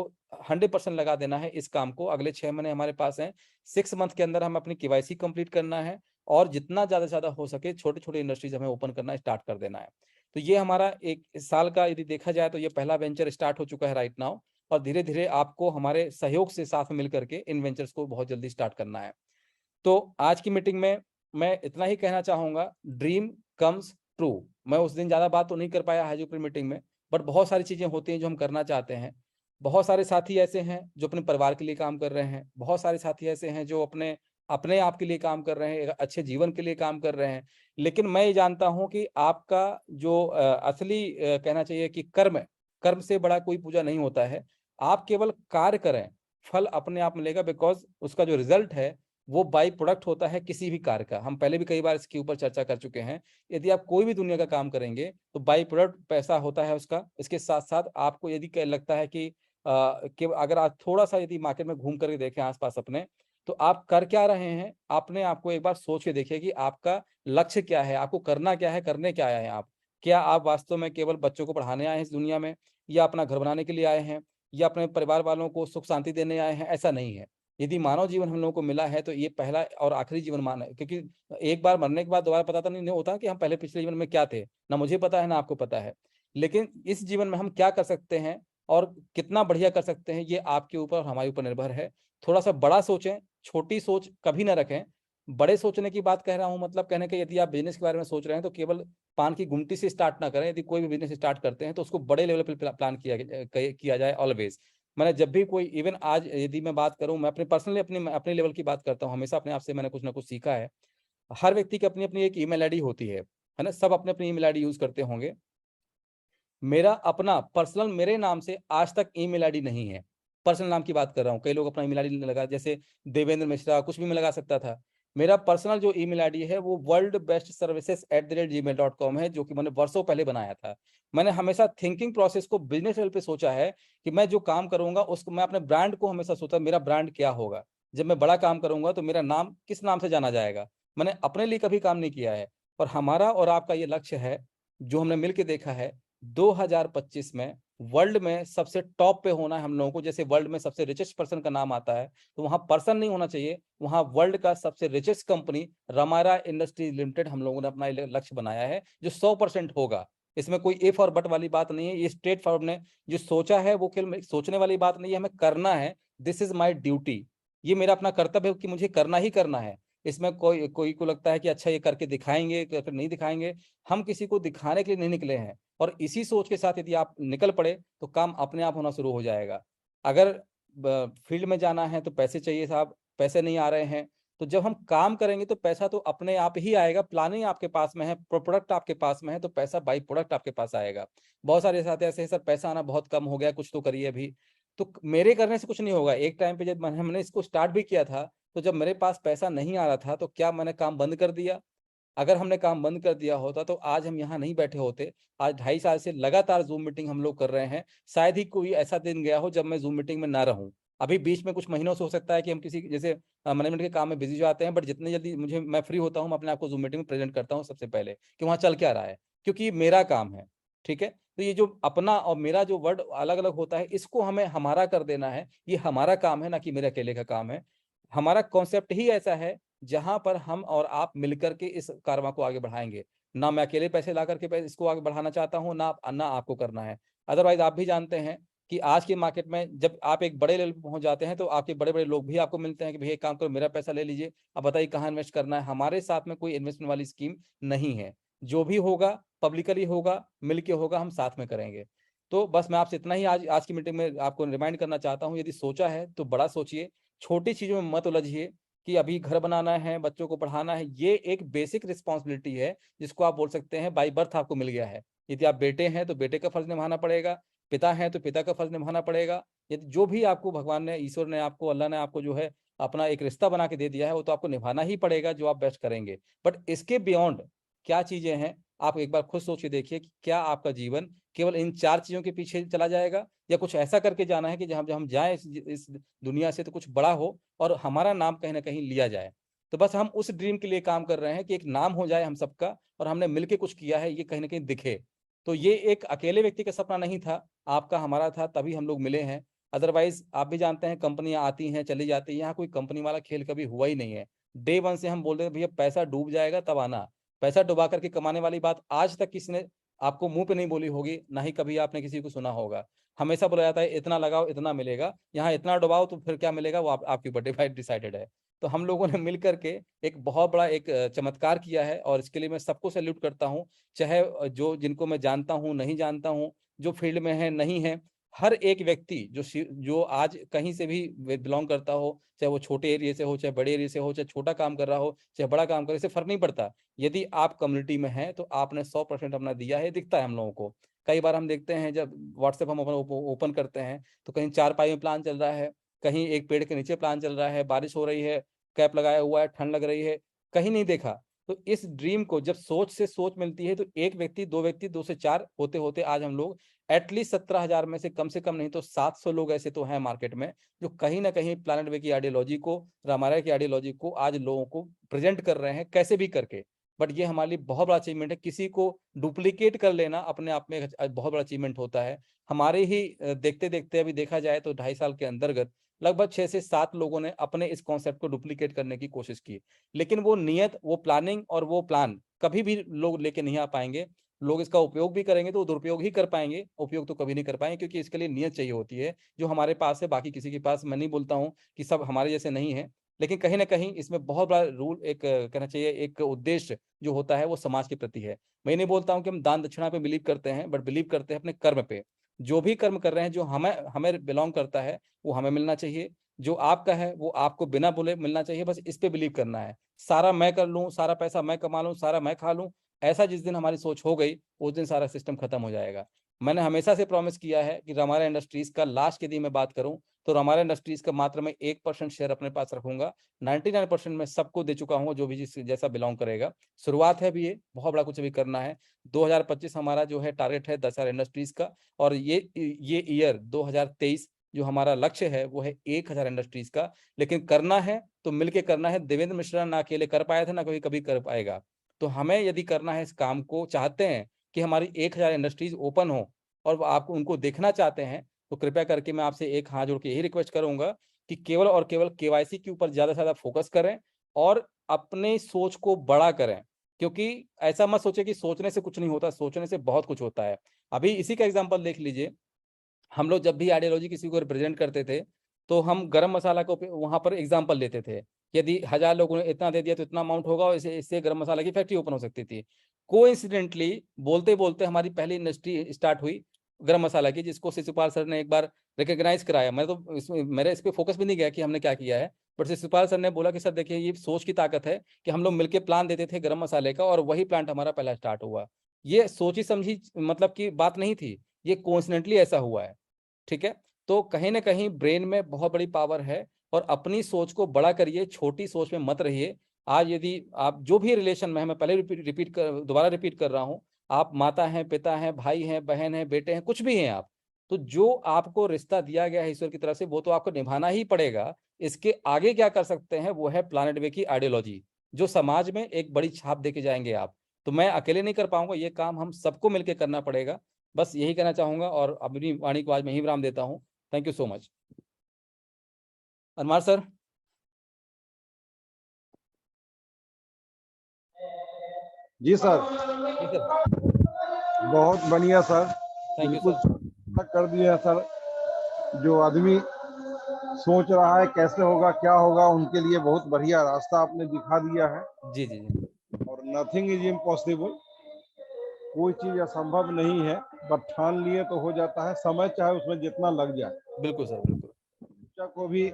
100% लगा देना है इस काम को। अगले 6 महीने हमारे पास हैं। 6 मंथ के अंदर हम अपनी केवाईसी कंप्लीट करना है, और जितना ज्यादा से ज्यादा हो सके छोटे छोटे इंडस्ट्रीज हमें ओपन करना स्टार्ट कर देना है। तो ये हमारा एक इस साल का यदि देखा जाए तो ये पहला वेंचर स्टार्ट हो चुका है राइट नाउ। और धीरे धीरे आपको हमारे सहयोग से साथ में मिलकर के इन वेंचर्स को बहुत जल्दी स्टार्ट करना है। तो आज की मीटिंग में मैं इतना ही कहना चाहूंगा, ड्रीम कम्स ट्रू। मैं उस दिन ज्यादा बात तो नहीं कर पाया हाजीपुर मीटिंग में, बट बहुत सारी चीजें होती हैं जो हम करना चाहते हैं। बहुत सारे साथी ऐसे हैं जो अपने परिवार के लिए काम कर रहे हैं, बहुत सारे साथी ऐसे हैं जो अपने अपने आप के लिए काम कर रहे हैं, एक अच्छे जीवन के लिए काम कर रहे हैं। लेकिन मैं ये जानता हूं कि आपका जो असली कहना चाहिए कि कर्म, कर्म से बड़ा कोई पूजा नहीं होता है। आप केवल कार्य करें, फल अपने आप मिलेगा, बिकॉज उसका जो रिजल्ट है वो बाई प्रोडक्ट होता है किसी भी कार्य का। हम पहले भी कई बार इसके ऊपर चर्चा कर चुके हैं। यदि आप कोई भी दुनिया का काम करेंगे तो बाई प्रोडक्ट पैसा होता है उसका। इसके साथ साथ आपको यदि लगता है कि अगर आप थोड़ा सा यदि मार्केट में घूम करके देखें आसपास अपने, तो आप कर क्या रहे हैं, अपने आप को एक बार सोच के देखिए कि आपका लक्ष्य क्या है, आपको करना क्या है, करने क्या आए हैं आप। क्या आप वास्तव में केवल बच्चों को पढ़ाने आए हैं इस दुनिया में, या अपना घर बनाने के लिए आए हैं, या अपने परिवार वालों को सुख शांति देने आए हैं? ऐसा नहीं है। यदि मानव जीवन हम लोगों को मिला है तो ये पहला और आखिरी जीवन मान है, क्योंकि एक बार मरने के बाद दोबारा पता तो नहीं होता कि हम पहले पिछले जीवन में क्या थे, ना मुझे पता है ना आपको पता है। लेकिन इस जीवन में हम क्या कर सकते हैं और कितना बढ़िया कर सकते हैं, ये आपके ऊपर और हमारे ऊपर निर्भर है। थोड़ा सा बड़ा सोचें, छोटी सोच कभी ना रखें। बड़े सोचने की बात कह रहा हूं, मतलब कहने का यदि आप बिजनेस के बारे में सोच रहे हैं तो केवल पान की गुमटी से स्टार्ट ना करें। यदि कोई भी बिजनेस स्टार्ट करते हैं तो उसको बड़े लेवल पर प्लान किया जाए ऑलवेज। मैंने जब भी कोई इवन आज यदि मैं बात करूं, मैं अपने पर्सनली अपने लेवल की बात करता हूं, हमेशा अपने आप से मैंने कुछ ना कुछ सीखा है। हर व्यक्ति की अपनी अपनी एक ईमेल आईडी होती है ना, सब अपने अपनी ईमेल आईडी यूज करते होंगे। मेरा अपना पर्सनल मेरे नाम से आज तक ईमेल आईडी नहीं है। पर्सनल नाम की बात कर रहा हूँ, कई लोग अपना ईमेल आईडी लगा, जैसे देवेंद्र मिश्रा, कुछ भी मैं लगा सकता था। मेरा पर्सनल जो ईमेल आईडी है वो worldbestservices@gmail.com है, जो कि मैंने वर्षों पहले बनाया था। मैंने हमेशा थिंकिंग प्रोसेस को बिजनेस लेवल पे सोचा है कि मैं जो काम करूंगा उसको, मैं अपने ब्रांड को हमेशा सोचा मेरा ब्रांड क्या होगा। जब मैं बड़ा काम करूंगा तो मेरा नाम किस नाम से जाना जाएगा। मैंने अपने लिए कभी काम नहीं किया है। और हमारा और आपका ये लक्ष्य है जो हमने मिलकर देखा है, 2025 में वर्ल्ड में सबसे टॉप पे होना है हम लोगों को। जैसे वर्ल्ड में सबसे रिचेस्ट पर्सन का नाम आता है तो वहां पर्सन नहीं होना चाहिए, वहां वर्ल्ड का सबसे रिचेस्ट कंपनी रमारा इंडस्ट्रीज लिमिटेड हम लोगों ने अपना लक्ष्य बनाया है, जो 100% होगा। इसमें कोई इफ और बट वाली बात नहीं है, ये स्ट्रेट फॉरवर्ड ने जो सोचा है वो केवल सोचने वाली बात नहीं है, हमें करना है। दिस इज माई ड्यूटी, ये मेरा अपना कर्तव्य है कि मुझे करना ही करना है। इसमें कोई कोई को लगता है कि अच्छा ये करके दिखाएंगे, करके नहीं दिखाएंगे। हम किसी को दिखाने के लिए नहीं निकले हैं। और इसी सोच के साथ यदि आप निकल पड़े तो काम अपने आप होना शुरू हो जाएगा। अगर फील्ड में जाना है तो पैसे चाहिए साहब, पैसे नहीं आ रहे हैं, तो जब हम काम करेंगे तो पैसा तो अपने आप ही आएगा। प्लानिंग आपके पास में है, प्रोडक्ट आपके पास में है, तो पैसा बाई प्रोडक्ट आपके पास आएगा। बहुत सारे साथ ऐसे हैं, सर पैसा आना बहुत कम हो गया, कुछ तो करिए अभी। तो मेरे करने से कुछ नहीं होगा। एक टाइम पे जब हमने इसको स्टार्ट भी किया था, तो जब मेरे पास पैसा नहीं आ रहा था तो क्या मैंने काम बंद कर दिया? अगर हमने काम बंद कर दिया होता तो आज हम यहाँ नहीं बैठे होते। आज 2.5 साल से लगातार जूम मीटिंग हम लोग कर रहे हैं। शायद ही कोई ऐसा दिन गया हो जब मैं जूम मीटिंग में ना रहूं। अभी बीच में कुछ महीनों से हो सकता है कि हम किसी जैसे मैनेजमेंट के काम में बिजी जाते हैं, बट जितनी जल्दी मैं फ्री होता हूँ मैं अपने आप को जूम मीटिंग में प्रेजेंट करता हूँ सबसे पहले कि वहाँ चल क्या रहा है, क्योंकि ये मेरा काम है। ठीक है, तो ये जो अपना और मेरा जो वर्ड अलग अलग होता है, इसको हमें हमारा कर देना है। ये हमारा काम है, ना कि मेरे अकेले का काम है। हमारा कॉन्सेप्ट ही ऐसा है जहां पर हम और आप मिलकर के इस कारवां को आगे बढ़ाएंगे। ना मैं अकेले पैसे ला करके इसको आगे बढ़ाना चाहता हूं, ना आपको करना है। अदरवाइज आप भी जानते हैं कि आज के मार्केट में जब आप एक बड़े लेवल पर पहुंच जाते हैं तो आपके बड़े बड़े लोग भी आपको मिलते हैं कि भैया एक काम करो, मेरा पैसा ले लीजिए, अब बताइए कहाँ इन्वेस्ट करना है। हमारे साथ में कोई इन्वेस्टमेंट वाली स्कीम नहीं है। जो भी होगा पब्लिकली होगा, मिलके होगा, हम साथ में करेंगे। तो बस मैं आपसे इतना ही आज आज की मीटिंग में आपको रिमाइंड करना चाहता हूँ, यदि सोचा है तो बड़ा सोचिए, छोटी चीजों में मत उलझिए। कि अभी घर बनाना है, बच्चों को पढ़ाना है, ये एक बेसिक रिस्पॉन्सिबिलिटी है जिसको आप बोल सकते हैं बाई बर्थ आपको मिल गया है। यदि आप बेटे हैं तो बेटे का फर्ज निभाना पड़ेगा, पिता हैं तो पिता का फर्ज निभाना पड़ेगा। यदि जो भी आपको भगवान ने, ईश्वर ने आपको, अल्लाह ने आपको जो है अपना एक रिश्ता बना के दे दिया है, वो तो आपको निभाना ही पड़ेगा जो आप बेस्ट करेंगे। बट इसके बियॉन्ड क्या चीजें हैं, आप एक बार खुद सोच के देखिए कि क्या आपका जीवन केवल इन 4 चीजों के पीछे चला जाएगा, या कुछ ऐसा करके जाना है कि जब हम जाएं इस दुनिया से तो कुछ बड़ा हो और हमारा नाम कहीं ना कहीं लिया जाए। तो बस हम उस ड्रीम के लिए काम कर रहे हैं कि एक नाम हो जाए हम सबका, और हमने मिलके कुछ किया है ये कहीं ना कहीं दिखे। तो ये एक अकेले व्यक्ति का सपना नहीं था, आपका हमारा था, तभी हम लोग मिले हैं। अदरवाइज आप भी जानते हैं कंपनियां आती हैं चली जाती हैं, यहाँ कोई कंपनी वाला खेल कभी हुआ ही नहीं है। डे वन से हम बोल रहे हैं भैया पैसा डूब जाएगा तब आना। पैसा डुबा करके कमाने वाली बात आज तक किसी ने आपको मुंह पे नहीं बोली होगी, ना ही कभी आपने किसी को सुना होगा। हमेशा बोला जाता है इतना लगाओ इतना मिलेगा, यहाँ इतना डुबाओ तो फिर क्या मिलेगा वो आपकी ऊपर डिसाइडेड है। तो हम लोगों ने मिल करके एक बहुत बड़ा एक चमत्कार किया है, और इसके लिए मैं सबको सैल्यूट करता हूँ। चाहे जो जिनको मैं जानता हूँ नहीं जानता हूँ, जो फील्ड में है नहीं है, हर एक व्यक्ति जो आज कहीं से भी बिलोंग करता हो, चाहे वो छोटे एरिया से हो, चाहे बड़े एरिया से हो, चाहे छोटा काम कर रहा हो, चाहे बड़ा काम कर रहा हो, इससे फर्क नहीं पड़ता। यदि आप कम्युनिटी में हैं तो आपने 100% अपना दिया है, दिखता है हम लोगों को। कई बार हम देखते हैं जब व्हाट्सएप हम ओपन करते हैं तो कहीं चारपाई में प्लान चल रहा है, कहीं एक पेड़ के नीचे प्लान चल रहा है, बारिश हो रही है, कैप लगाया हुआ है, ठंड लग रही है, कहीं नहीं देखा। तो इस ड्रीम को जब सोच से सोच मिलती है तो एक व्यक्ति, दो व्यक्ति, 2 से 4 होते होते आज हम लोग एटलीस्ट 17,000 में से कम नहीं तो 700 लोग ऐसे तो हैं मार्केट में, जो कहीं ना कहीं प्लानट वे की आइडियोलॉजी को, रामायण की आइडियोलॉजी को आज लोगों को प्रेजेंट कर रहे हैं कैसे भी करके। बट ये हमारे लिए बहुत बड़ा अचीवमेंट है। किसी को डुप्लीकेट कर लेना अपने आप में एक बहुत बड़ा अचीवमेंट होता है। हमारे ही देखते देखते अभी देखा जाए तो 2.5 साल के अंतर्गत लगभग 6 से 7 लोगों ने अपने इस कॉन्सेप्ट को डुप्लीकेट करने की कोशिश की, लेकिन वो नियत, वो प्लानिंग और वो प्लान कभी भी लोग लेके नहीं आ पाएंगे। लोग इसका उपयोग भी करेंगे तो दुरुपयोग ही कर पाएंगे, उपयोग तो कभी नहीं कर पाएंगे, क्योंकि इसके लिए नियत चाहिए होती है जो हमारे पास है, बाकी किसी के पास। मैं नहीं बोलता हूँ कि सब हमारे जैसे नहीं है, लेकिन कहीं ना कहीं इसमें बहुत बड़ा रूल, एक कहना चाहिए एक उद्देश्य जो होता है वो समाज के प्रति है। मैं नहीं बोलता हूँ कि हम दान दक्षिणा पे बिलीव करते हैं, बट बिलीव करते हैं अपने कर्म पे। जो भी कर्म कर रहे हैं, जो हमें हमें बिलोंग करता है वो हमें मिलना चाहिए, जो आपका है वो आपको बिना बोले मिलना चाहिए। बस इस पे बिलीव करना है। सारा मैं कर लूँ, सारा पैसा मैं कमा लूँ, सारा मैं खा लूँ, ऐसा जिस दिन हमारी सोच हो गई उस दिन सारा सिस्टम खत्म हो जाएगा। मैंने हमेशा से प्रॉमिस किया है कि रमारा इंडस्ट्रीज का लास्ट यदि मैं बात करूं तो रमारा इंडस्ट्रीज का मात्र मैं 1% शेयर अपने पास रखूंगा। 99% मैं सबको दे चुका हूँ, जो भी जिस जैसा बिलोंग करेगा। शुरुआत है अभी, ये बहुत बड़ा कुछ अभी करना है। 2025 हमारा जो है टारगेट है 10,000 इंडस्ट्रीज का, और ये ईयर 2023 जो हमारा लक्ष्य है वो है 1,000 इंडस्ट्रीज का। लेकिन करना है तो मिलके करना है। देवेंद्र मिश्रा ना अकेले कर पाया था, ना कभी कभी कर पाएगा। तो हमें यदि करना है इस काम को, चाहते हैं कि हमारी 1,000 इंडस्ट्रीज ओपन हो और आप उनको देखना चाहते हैं, तो कृपया करके मैं आपसे एक हाथ जोड़ के यही रिक्वेस्ट करूंगा कि केवल और केवल केवाईसी के ऊपर ज्यादा से ज्यादा फोकस करें और अपने सोच को बड़ा करें। क्योंकि ऐसा मत सोचे कि सोचने से कुछ नहीं होता, सोचने से बहुत कुछ होता है। अभी इसी का एग्जाम्पल देख लीजिए। हम लोग जब भी आइडियोलॉजी किसी को रिप्रेजेंट करते थे तो हम गरम मसाला को वहां पर एग्जाम्पल लेते थे। यदि 1,000 लोगों ने इतना दे दिया तो इतना अमाउंट होगा, और इससे गरम मसाला की फैक्ट्री ओपन हो सकती थी। कोइंसिडेंटली बोलते बोलते हमारी पहली इंडस्ट्री स्टार्ट हुई गरम मसाला की, जिसको शिशुपाल सर ने एक बार रिकॉग्नाइज कराया। मैं तो मेरे इस पे फोकस भी नहीं गया कि हमने क्या किया है, बट शिशुपाल सर ने बोला कि सर देखिए ये सोच की ताकत है कि हम लोग मिलकर प्लान देते थे गरम मसाले का, और वही प्लांट हमारा पहला स्टार्ट हुआ। ये सोची समझी मतलब की बात नहीं थी, ये कोइंसिडेंटली ऐसा हुआ है। ठीक है। तो कहीं ना कहीं ब्रेन में बहुत बड़ी पावर है, और अपनी सोच को बड़ा करिए, छोटी सोच में मत रहिए। आज यदि आप जो भी रिलेशन में है, मैं पहले दोबारा रिपीट कर रहा हूं, आप माता हैं, पिता हैं, भाई हैं, बहन हैं, बेटे हैं, कुछ भी हैं आप, तो जो आपको रिश्ता दिया गया है ईश्वर की तरफ से वो तो आपको निभाना ही पड़ेगा। इसके आगे क्या कर सकते हैं वो है प्लानेट वे की आइडियोलॉजी, जो समाज में एक बड़ी छाप देके जाएंगे आप। तो मैं अकेले नहीं कर पाऊंगा, ये काम हम सबको मिलकर करना पड़ेगा। बस यही कहना चाहूंगा और अपनी वाणी को आज मैं ही विराम देता हूँ। Thank you so much. अनमार सर। जी सर। जी सर। बहुत बढ़िया सर। थैंक यू बिल्कुल सर। कर दिया है सर। जो आदमी सोच रहा है कैसे होगा क्या होगा, उनके लिए बहुत बढ़िया रास्ता आपने दिखा दिया है। जी जी जी। और नथिंग इज इम्पॉसिबल, कोई चीज असंभव नहीं है। बट ठान लिए तो हो जाता है, समय चाहे उसमें जितना लग जाए। बिल्कुल सर, बिल्कुल। बच्चा को भी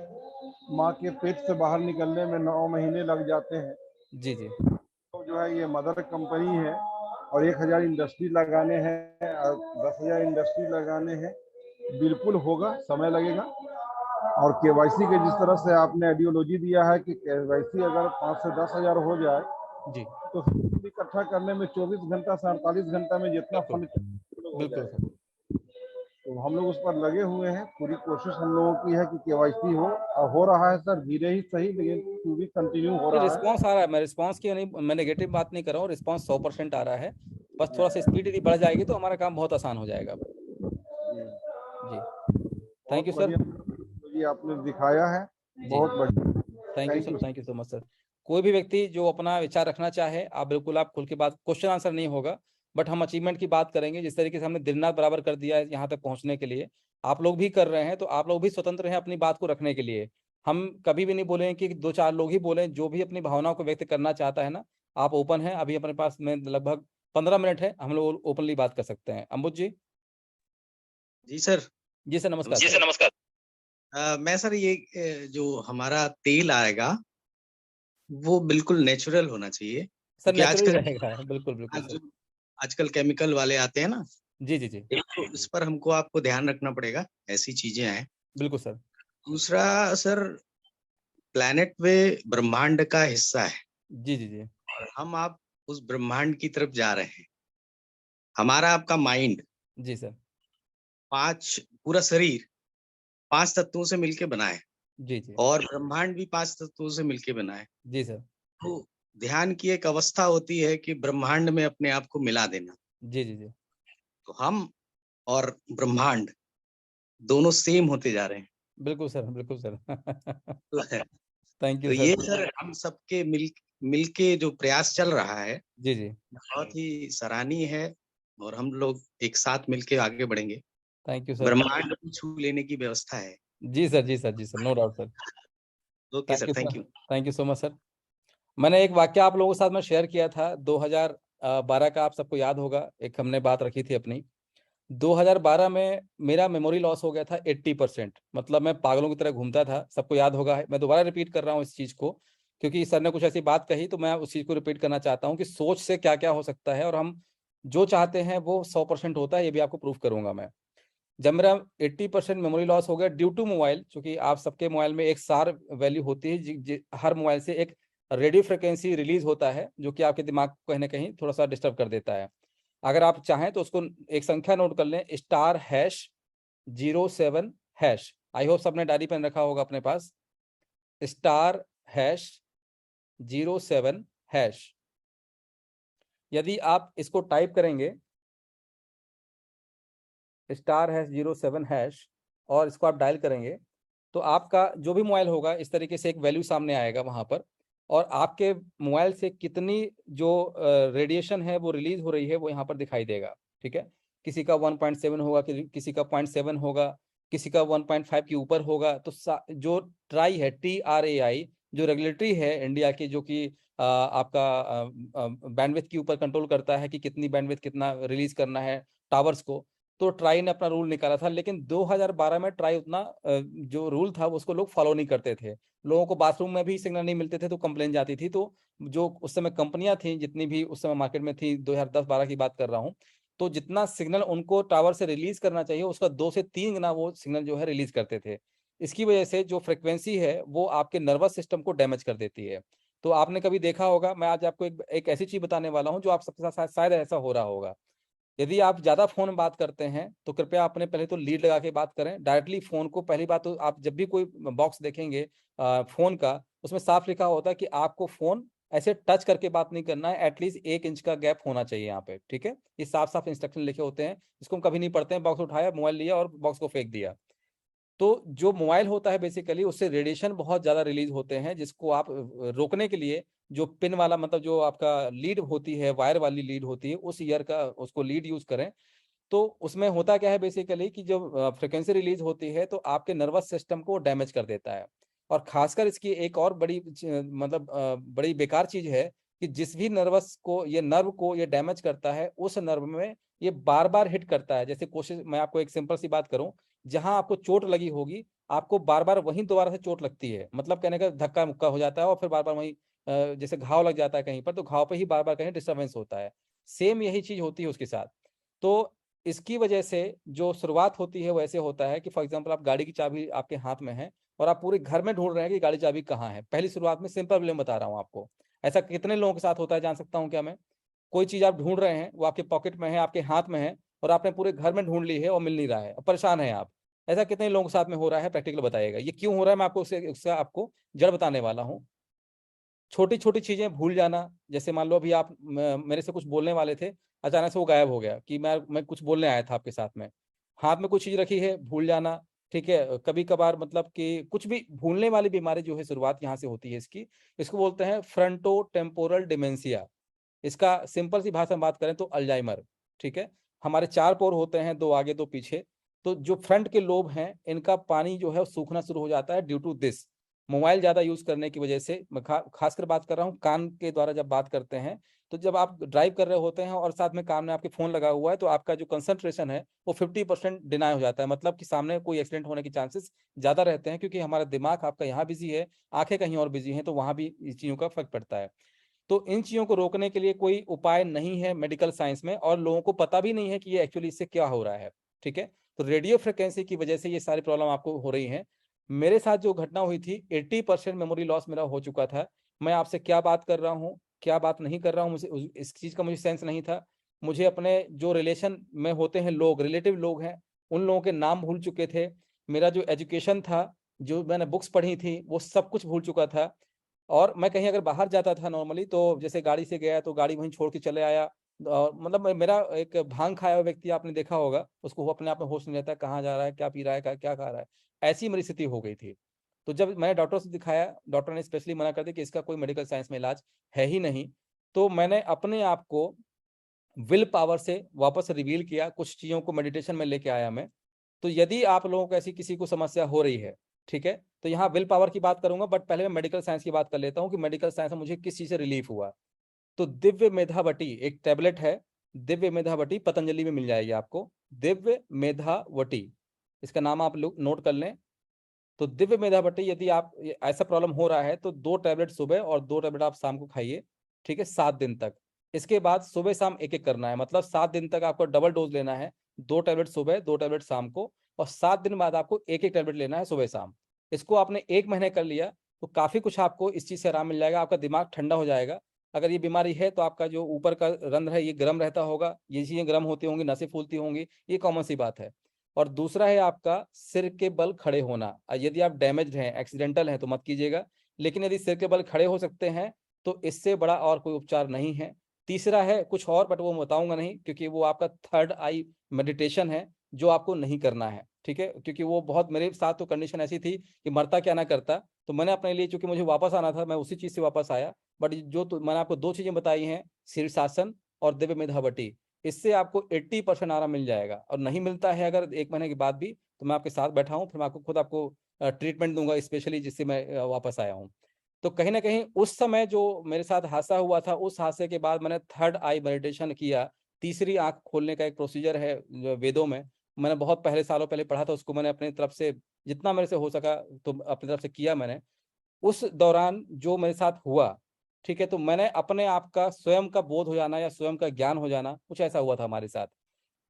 माँ के पेट से बाहर निकलने में 9 महीने लग जाते हैं। जी जी। तो जो है ये मदर कंपनी है, और 1,000 इंडस्ट्री लगाने हैं, 10,000 इंडस्ट्री लगाने हैं। बिल्कुल होगा, समय लगेगा। और केवाईसी के जिस तरह से आपने आइडियोलॉजी दिया है कि केवाईसी अगर 5 से 10,000 हो जाए जी। तो इकट्ठा करने में 24 घंटा से 48 घंटा में जितना बिल्कुल। फंड हो बिल्कुल जाएगा। सर। तो हम लोग उस पर लगे हुए हैं। पूरी कोशिश हम लोगों की है कि केवाईसी हो रहा है सर, धीरे ही सही, लेकिन टू भी कंटिन्यू हो रहा है। रिस्पॉन्स आ रहा है, मैं रिस्पॉन्स की नहीं, मैं नेगेटिव बात नहीं कर रहा हूँ, रिस्पॉन्स 100% आ रहा है। बस थोड़ा सा स्पीड यदि बढ़ जाएगी तो हमारा काम बहुत आसान हो जाएगा। जी। थैंक बहुत यू सर। बढ़िया ये आपने दिखाया है। जी। बहुत बढ़िया। Thank you thank sir, you. Thank you so much sir. कोई भी व्यक्ति जो अपना विचार रखना चाहे, आप बिल्कुल आप खुल के बात, क्वेश्चन आंसर नहीं होगा, बट हम अचीवमेंट की बात करेंगे। जिस तरीके से हमने दिन रात बराबर कर दिया है यहाँ तक पहुंचने के लिए, आप लोग भी कर रहे हैं, तो आप लोग भी स्वतंत्र हैं अपनी बात को रखने के लिए। हम कभी भी नहीं बोलेंगे कि 2-4 लोग ही बोलें। जो भी अपनी भावनाओं को व्यक्त करना चाहता है ना, आप ओपन है। अभी अपने पास में लगभग 15 मिनट है, हम लोग ओपनली बात कर सकते हैं। अम्बुज जी। जी सर। जी सर, नमस्कार जी सर। सर, नमस्कार। मैं सर ये जो हमारा तेल आएगा वो बिल्कुल नेचुरल होना चाहिए, सर क्योंकि नेचुरल आजकल रहेगा, बिल्कुल बिल्कुल आज सर। जो आजकल केमिकल वाले आते हैं ना, जी जी जी। तो इस पर हमको आपको ध्यान रखना पड़ेगा, ऐसी चीजें हैं। बिल्कुल सर। दूसरा सर, प्लैनेट वे ब्रह्मांड का हिस्सा है, जी जी जी। और हम आप उस ब्रह्मांड की तरफ जा रहे हैं। हमारा आपका माइंड जी सर। पांच, पूरा शरीर 5 तत्वों से मिलके बना है, जी जी। और ब्रह्मांड भी 5 तत्वों से मिलके बना है। जी सर। तो ध्यान की एक अवस्था होती है कि ब्रह्मांड में अपने आप को मिला देना। जी जी जी। तो हम और ब्रह्मांड दोनों सेम होते जा रहे हैं। बिल्कुल सर, बिल्कुल सर। तो थैंक तो यू ये सर। सर हम सबके मिलके जो प्रयास चल रहा है जी, जी। बहुत ही सराहनीय है, और हम लोग एक साथ मिलके आगे बढ़ेंगे। Thank you sir. ब्रह्मांड को छू लेने की व्यवस्था है। जी सर, जी सर, जी sir, no doubt sir. Okay thank sir, you thank sir. You. Thank you so much sir. मैंने एक वाक्य आप लोगों के साथ में शेयर किया था 2012 का, आप सबको याद होगा, एक हमने बात रखी थी अपनी। 2012 में मेरा मेमोरी लॉस हो गया था 80%, मतलब मैं पागलों की तरह घूमता था, सबको याद होगा। मैं दोबारा रिपीट कर रहा हूँ इस चीज़ को, क्योंकि सर ने कुछ ऐसी बात कही तो मैं उस चीज़ को रिपीट करना चाहता हूँ कि सोच से क्या क्या हो सकता है, और हम जो चाहते हैं वो 100% होता है, ये भी आपको प्रूफ करूंगा मैं। जब मेरा 80% मेमोरी लॉस हो गया ड्यू टू मोबाइल, क्योंकि आप सबके मोबाइल में एक सार वैल्यू होती है, हर मोबाइल से एक रेडियो फ्रिक्वेंसी रिलीज होता है, जो कि आपके दिमाग को कहीं ना कहीं थोड़ा सा डिस्टर्ब कर देता है। अगर आप चाहें तो उसको एक संख्या नोट कर लें, *#07#। आई होप सबने डायरी पेन रखा होगा अपने पास। *#07#। यदि आप इसको टाइप करेंगे *#07# और इसको आप डायल करेंगे, तो आपका जो भी मोबाइल होगा इस तरीके से एक वैल्यू सामने आएगा वहां पर, और आपके मोबाइल से कितनी जो रेडिएशन है वो रिलीज हो रही है वो यहाँ पर दिखाई देगा। ठीक है, किसी का 1.7 होगा, किसी का 0.7 होगा, किसी का 1.5 के ऊपर होगा। तो जो ट्राई है, TRAI, जो रेगुलेटरी है इंडिया की, जो कि आपका बैंडविड्थ के ऊपर कंट्रोल करता है कि कितनी बैंडविड्थ कितना रिलीज करना है टावर्स को, तो ट्राई ने अपना रूल निकाला था। लेकिन 2012 में ट्राई उतना जो रूल था उसको लोग फॉलो नहीं करते थे। लोगों को बाथरूम में भी सिग्नल नहीं मिलते थे तो कंप्लेन जाती थी। तो जो उस समय कंपनियां थी, जितनी भी उस समय मार्केट में थी, 2010-12 की बात कर रहा हूँ, तो जितना सिग्नल उनको टावर से रिलीज करना चाहिए उसका 2 से 3 गुना वो सिग्नल जो है रिलीज करते थे। इसकी वजह से जो फ्रिक्वेंसी है वो आपके नर्वस सिस्टम को डैमेज कर देती है। तो आपने कभी देखा होगा, मैं आज आपको एक ऐसी चीज बताने वाला हूँ जो आप सबके साथ शायद ऐसा हो रहा होगा। यदि आप ज्यादा फोन में बात करते हैं तो कृपया अपने पहले तो लीड लगा के बात करें डायरेक्टली फोन को। पहली बात तो आप जब भी कोई बॉक्स देखेंगे फोन का, उसमें साफ लिखा होता है कि आपको फोन ऐसे टच करके बात नहीं करना है, एटलीस्ट 1 इंच का गैप होना चाहिए यहाँ पे। ठीक है, ये साफ साफ इंस्ट्रक्शन लिखे होते हैं, इसको हम कभी नहीं पढ़ते हैं। बॉक्स उठाया, मोबाइल लिया और बॉक्स को फेंक दिया। तो जो मोबाइल होता है बेसिकली उससे रेडिएशन बहुत ज्यादा रिलीज होते हैं, जिसको आप रोकने के लिए जो पिन वाला, मतलब जो आपका लीड होती है, वायर वाली लीड होती है, उस ईयर का उसको लीड यूज करें। तो उसमें होता क्या है बेसिकली कि जब फ्रिक्वेंसी रिलीज होती है तो आपके नर्वस सिस्टम को डैमेज कर देता है। और खासकर इसकी एक और बड़ी मतलब बड़ी बेकार चीज है कि जिस भी नर्व को ये डैमेज करता है, उस नर्व में ये बार बार हिट करता है। जैसे कोशिश, मैं आपको एक सिंपल सी बात करूं, जहां आपको चोट लगी होगी आपको बार बार वहीं दोबारा से चोट लगती है, मतलब कहने का धक्का मुक्का हो जाता है, और फिर बार बार वहीं जैसे घाव लग जाता है कहीं पर, तो घाव पे ही बार बार कहीं डिस्टर्बेंस होता है। सेम यही चीज होती है उसके साथ। तो इसकी वजह से जो शुरुआत होती है वो ऐसे होता है कि फॉर एग्जांपल आप गाड़ी की चाबी आपके हाथ में है और आप पूरे घर में ढूंढ रहे हैं कि गाड़ी चाबी कहाँ है। पहली शुरुआत में सिंपल प्रॉब्लम बता रहा हूँ आपको। ऐसा कितने लोगों के साथ होता है जान सकता हूँ क्या मैं? कोई चीज आप ढूंढ रहे हैं, वो आपके पॉकेट में है, आपके हाथ में है, और आपने पूरे घर में ढूंढ ली है और मिल नहीं रहा है, और परेशान है आप। ऐसा कितने लोगों के साथ में हो रहा है? प्रैक्टिकल बताइएगा ये क्यों हो रहा है। मैं आपको उसका आपको जड़ बताने वाला हूँ। छोटी छोटी चीजें भूल जाना, जैसे मान लो अभी आप मेरे से कुछ बोलने वाले थे, अचानक से वो गायब हो गया कि मैं कुछ बोलने आया था आपके साथ में, हाथ में कुछ चीज रखी है, भूल जाना। ठीक है, कभी कभार मतलब कि कुछ भी भूलने वाली बीमारी जो है, शुरुआत यहाँ से होती है इसकी। इसको बोलते हैं फ्रंटो टेम्पोरल डिमेंशिया। इसका सिंपल सी भाषा में बात करें तो अल्जाइमर। ठीक है, हमारे 4 पोर होते हैं, 2 आगे 2 पीछे। तो जो फ्रंट के लोब हैं इनका पानी जो है वो सूखना शुरू हो जाता है ड्यू टू दिस, मोबाइल ज्यादा यूज करने की वजह से। मैं खासकर बात कर रहा हूँ कान के द्वारा जब बात करते हैं, तो जब आप ड्राइव कर रहे होते हैं और साथ में कान में आपके फोन लगा हुआ है, तो आपका जो कंसंट्रेशन है वो 50% डिनाई हो जाता है, मतलब कि सामने कोई एक्सीडेंट होने के चांसेस ज्यादा रहते हैं, क्योंकि हमारा दिमाग आपका यहाँ बिजी है, आंखें कहीं और बिजी हैं, तो वहां भी इस चीजों का फर्क पड़ता है। तो इन चीजों को रोकने के लिए कोई उपाय नहीं है मेडिकल साइंस में, और लोगों को पता भी नहीं है कि ये एक्चुअली इससे क्या हो रहा है। ठीक है, तो रेडियो फ्रिक्वेंसी की वजह से ये सारी प्रॉब्लम आपको हो रही है। मेरे साथ जो घटना हुई थी, 80% मेमोरी लॉस मेरा हो चुका था। मैं आपसे क्या बात कर रहा हूँ, क्या बात नहीं कर रहा हूँ, मुझे इस चीज का मुझे सेंस नहीं था। मुझे अपने जो रिलेशन में होते हैं लोग, रिलेटिव लोग हैं, उन लोगों के नाम भूल चुके थे। मेरा जो एजुकेशन था, जो मैंने बुक्स पढ़ी थी, वो सब कुछ भूल चुका था। और मैं कहीं अगर बाहर जाता था नॉर्मली, तो जैसे गाड़ी से गया तो गाड़ी वहीं छोड़ के चले आया, मतलब मेरा एक भांग खाया हुआ व्यक्ति आपने देखा होगा, उसको वो अपने आप में होश नहीं रहता, कहाँ जा रहा है, क्या पी रहा है, क्या खा रहा है, ऐसी मेरी स्थिति हो गई थी। तो जब मैंने डॉक्टर से दिखाया, डॉक्टर ने स्पेशली मना कर दिया कि इसका कोई मेडिकल साइंस में इलाज है ही नहीं। तो मैंने अपने आप को विल पावर से वापस रिवील किया, कुछ चीज़ों को मेडिटेशन में लेके आया मैं। तो यदि आप लोगों को ऐसी किसी को समस्या हो रही है, ठीक है, तो यहाँ विल पावर की बात करूंगा, बट पहले मैं मेडिकल साइंस की बात कर लेता हूँ कि मेडिकल साइंस में मुझे किस चीज़ से रिलीफ हुआ। तो दिव्य मेधावटी एक टैबलेट है, दिव्य मेधावटी, पतंजलि में मिल जाएगी आपको, दिव्य मेधावटी, इसका नाम आप लोग नोट कर लें। तो दिव्य मेधावटी, यदि आप ऐसा प्रॉब्लम हो रहा है तो 2 टैबलेट सुबह और 2 टैबलेट आप शाम को खाइए, ठीक है, 7 दिन तक। इसके बाद सुबह शाम एक एक करना है, मतलब 7 दिन तक आपको डबल डोज लेना है, 2 टैबलेट सुबह 2 टैबलेट शाम को, और 7 दिन बाद आपको एक एक टैबलेट लेना है सुबह शाम। इसको आपने 1 महीने कर लिया तो काफी कुछ आपको इस चीज से आराम मिल जाएगा, आपका दिमाग ठंडा हो जाएगा। अगर ये बीमारी है तो आपका जो ऊपर का रंध्र है ये गर्म रहता होगा, ये चीजें गर्म होती होंगी, नसें फूलती होंगी, ये कॉमन सी बात है। और दूसरा है आपका सिर के बल खड़े होना। यदि आप डैमेज्ड हैं, एक्सीडेंटल हैं तो मत कीजिएगा, लेकिन यदि सिर के बल खड़े हो सकते हैं तो इससे बड़ा और कोई उपचार नहीं है। तीसरा है कुछ और, बट वो बताऊंगा नहीं, क्योंकि वो आपका थर्ड आई मेडिटेशन है, जो आपको नहीं करना है, ठीक है, क्योंकि वो बहुत, मेरे साथ तो कंडीशन ऐसी थी कि मरता क्या ना करता। तो मैंने अपने लिए, चूंकि मुझे वापस आना था, मैं उसी चीज से वापस आया। बट जो तो मैंने आपको 2 चीजें बताई हैं, शीर्षासन और दिव्य मेधावटी, इससे आपको 80% आराम मिल जाएगा। और नहीं मिलता है अगर 1 महीने के बाद भी, तो मैं आपके साथ बैठा हूँ, फिर मैं आपको खुद आपको ट्रीटमेंट दूंगा, स्पेशली जिससे मैं वापस आया हूँ। तो कहीं ना कहीं उस समय जो मेरे साथ हादसा हुआ था, उस हादसे के बाद मैंने थर्ड आई मेडिटेशन किया। तीसरी आंख खोलने का एक प्रोसीजर है जो वेदों में, मैंने बहुत पहले सालों पहले पढ़ा था, उसको मैंने अपनी तरफ से जितना मेरे से हो सका तो अपनी तरफ से किया मैंने। उस दौरान जो मेरे साथ हुआ, ठीक है, तो मैंने अपने आप का स्वयं का बोध हो जाना या स्वयं का ज्ञान हो जाना, कुछ ऐसा हुआ था हमारे साथ।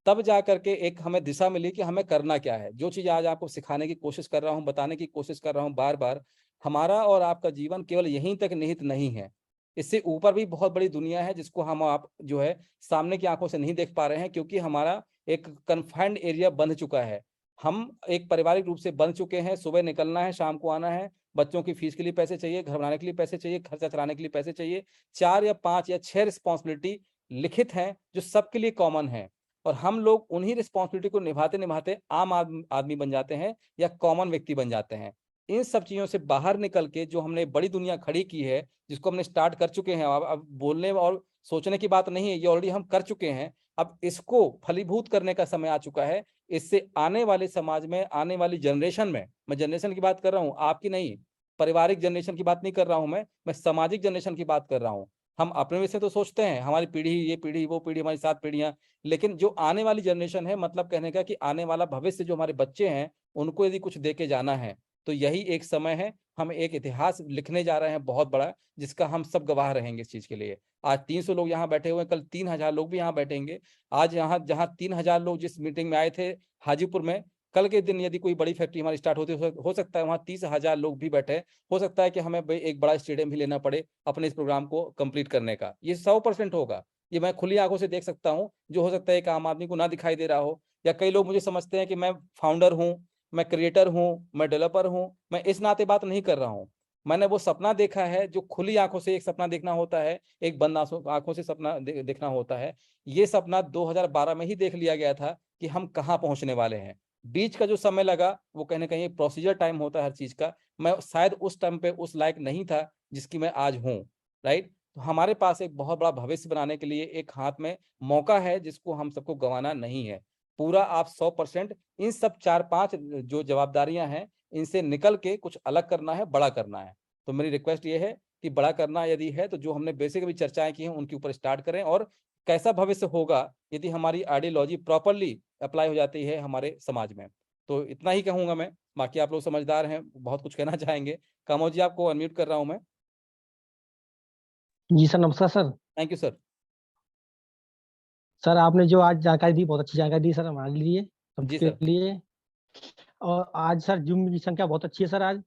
तब जा करके एक हमें दिशा मिली कि हमें करना क्या है। जो चीज आज आपको सिखाने की कोशिश कर रहा हूँ, बताने की कोशिश कर रहा हूँ बार बार, हमारा और आपका जीवन केवल यहीं तक निहित नहीं है, इससे ऊपर भी बहुत बड़ी दुनिया है जिसको हम आप जो है सामने की आंखों से नहीं देख पा रहे हैं, क्योंकि हमारा एक कन्फाइंड एरिया बन चुका है। हम एक पारिवारिक रूप से बन चुके हैं, सुबह निकलना है, शाम को आना है, बच्चों की फीस के लिए पैसे चाहिए, घर बनाने के लिए पैसे चाहिए, खर्चा चलाने के लिए पैसे चाहिए, 4 या 5 या 6 रिस्पॉन्सिबिलिटी लिखित हैं जो सबके लिए कॉमन है। और हम लोग उन्हीं रिस्पॉन्सिबिलिटी को निभाते निभाते आम आदमी बन जाते हैं या कॉमन व्यक्ति बन जाते हैं। इन सब चीजों से बाहर निकल के जो हमने बड़ी दुनिया खड़ी की है, जिसको हमने स्टार्ट कर चुके हैं, अब बोलने और सोचने की बात नहीं है, ये ऑलरेडी हम कर चुके हैं। अब इसको फलीभूत करने का समय आ चुका है। इससे आने वाले समाज में, आने वाली जनरेशन में, मैं जनरेशन की बात कर रहा हूँ, आपकी नहीं, पारिवारिक जनरेशन की बात नहीं कर रहा हूँ, मैं सामाजिक जनरेशन की बात कर रहा हूँ। हम अपने में से तो सोचते हैं हमारी पीढ़ी, ये पीढ़ी, वो पीढ़ी, हमारी 7 पीढ़ियां, लेकिन जो आने वाली जनरेशन है, मतलब कहने का कि आने वाला भविष्य जो हमारे बच्चे हैं, उनको यदि कुछ दे के जाना है तो यही एक समय है। हम एक इतिहास लिखने जा रहे हैं बहुत बड़ा, जिसका हम सब गवाह रहेंगे इस चीज के लिए। आज 300 लोग यहाँ बैठे हुए हैं, कल 3000 लोग भी यहाँ बैठेंगे। आज यहाँ जहाँ 3000 लोग जिस मीटिंग में आए थे हाजीपुर में, कल के दिन यदि कोई बड़ी फैक्ट्री हमारी स्टार्ट होती हो सकता है वहाँ 30,000 लोग भी बैठे। हो सकता है कि हमें एक बड़ा स्टेडियम भी लेना पड़े अपने इस प्रोग्राम को कंप्लीट करने का। ये 100% होगा, ये मैं खुली आंखों से देख सकता हूँ। जो हो सकता है एक आम आदमी को ना दिखाई दे रहा हो, या कई लोग मुझे समझते हैं कि मैं फाउंडर हूँ, मैं क्रिएटर हूँ, मैं डेवलपर हूँ, मैं इस नाते बात नहीं कर रहा हूँ। मैंने वो सपना देखा है जो खुली आंखों से एक सपना देखना होता है, एक बंद आंखों से सपना देखना होता है। ये सपना 2012 में ही देख लिया गया था कि हम कहाँ पहुंचने वाले हैं। बीच का जो समय लगा वो कहीं ना कहीं प्रोसीजर टाइम होता है हर चीज का। मैं शायद उस टाइम पे उस लायक नहीं था जिसकी मैं आज हूँ, राइट। तो हमारे पास एक बहुत बड़ा भविष्य बनाने के लिए एक हाथ में मौका है, जिसको हम सबको गंवाना नहीं है। पूरा आप 100% इन सब 4-5 जो जवाबदारियां हैं, इनसे निकल के कुछ अलग करना है, बड़ा करना है। तो मेरी रिक्वेस्ट ये है कि बड़ा करना यदि है तो जो हमने बेसिक भी चर्चाएं की हैं उनके ऊपर स्टार्ट करें, और कैसा भविष्य होगा यदि हमारी आइडियोलॉजी प्रॉपरली अप्लाई हो जाती है हमारे समाज में। तो इतना ही कहूंगा मैं, बाकी आप लोग समझदार हैं, बहुत कुछ कहना चाहेंगे। कामोद जी, आपको अनम्यूट कर रहा हूं मैं। जी सर, नमस्कार sir. Thank you sir. Sir आपने जो आज जानकारी दी, बहुत अच्छी जानकारी दी सर हमारे लिए, जी सबके सर। लिए। और आज सर जूम की संख्या बहुत अच्छी है सर आज।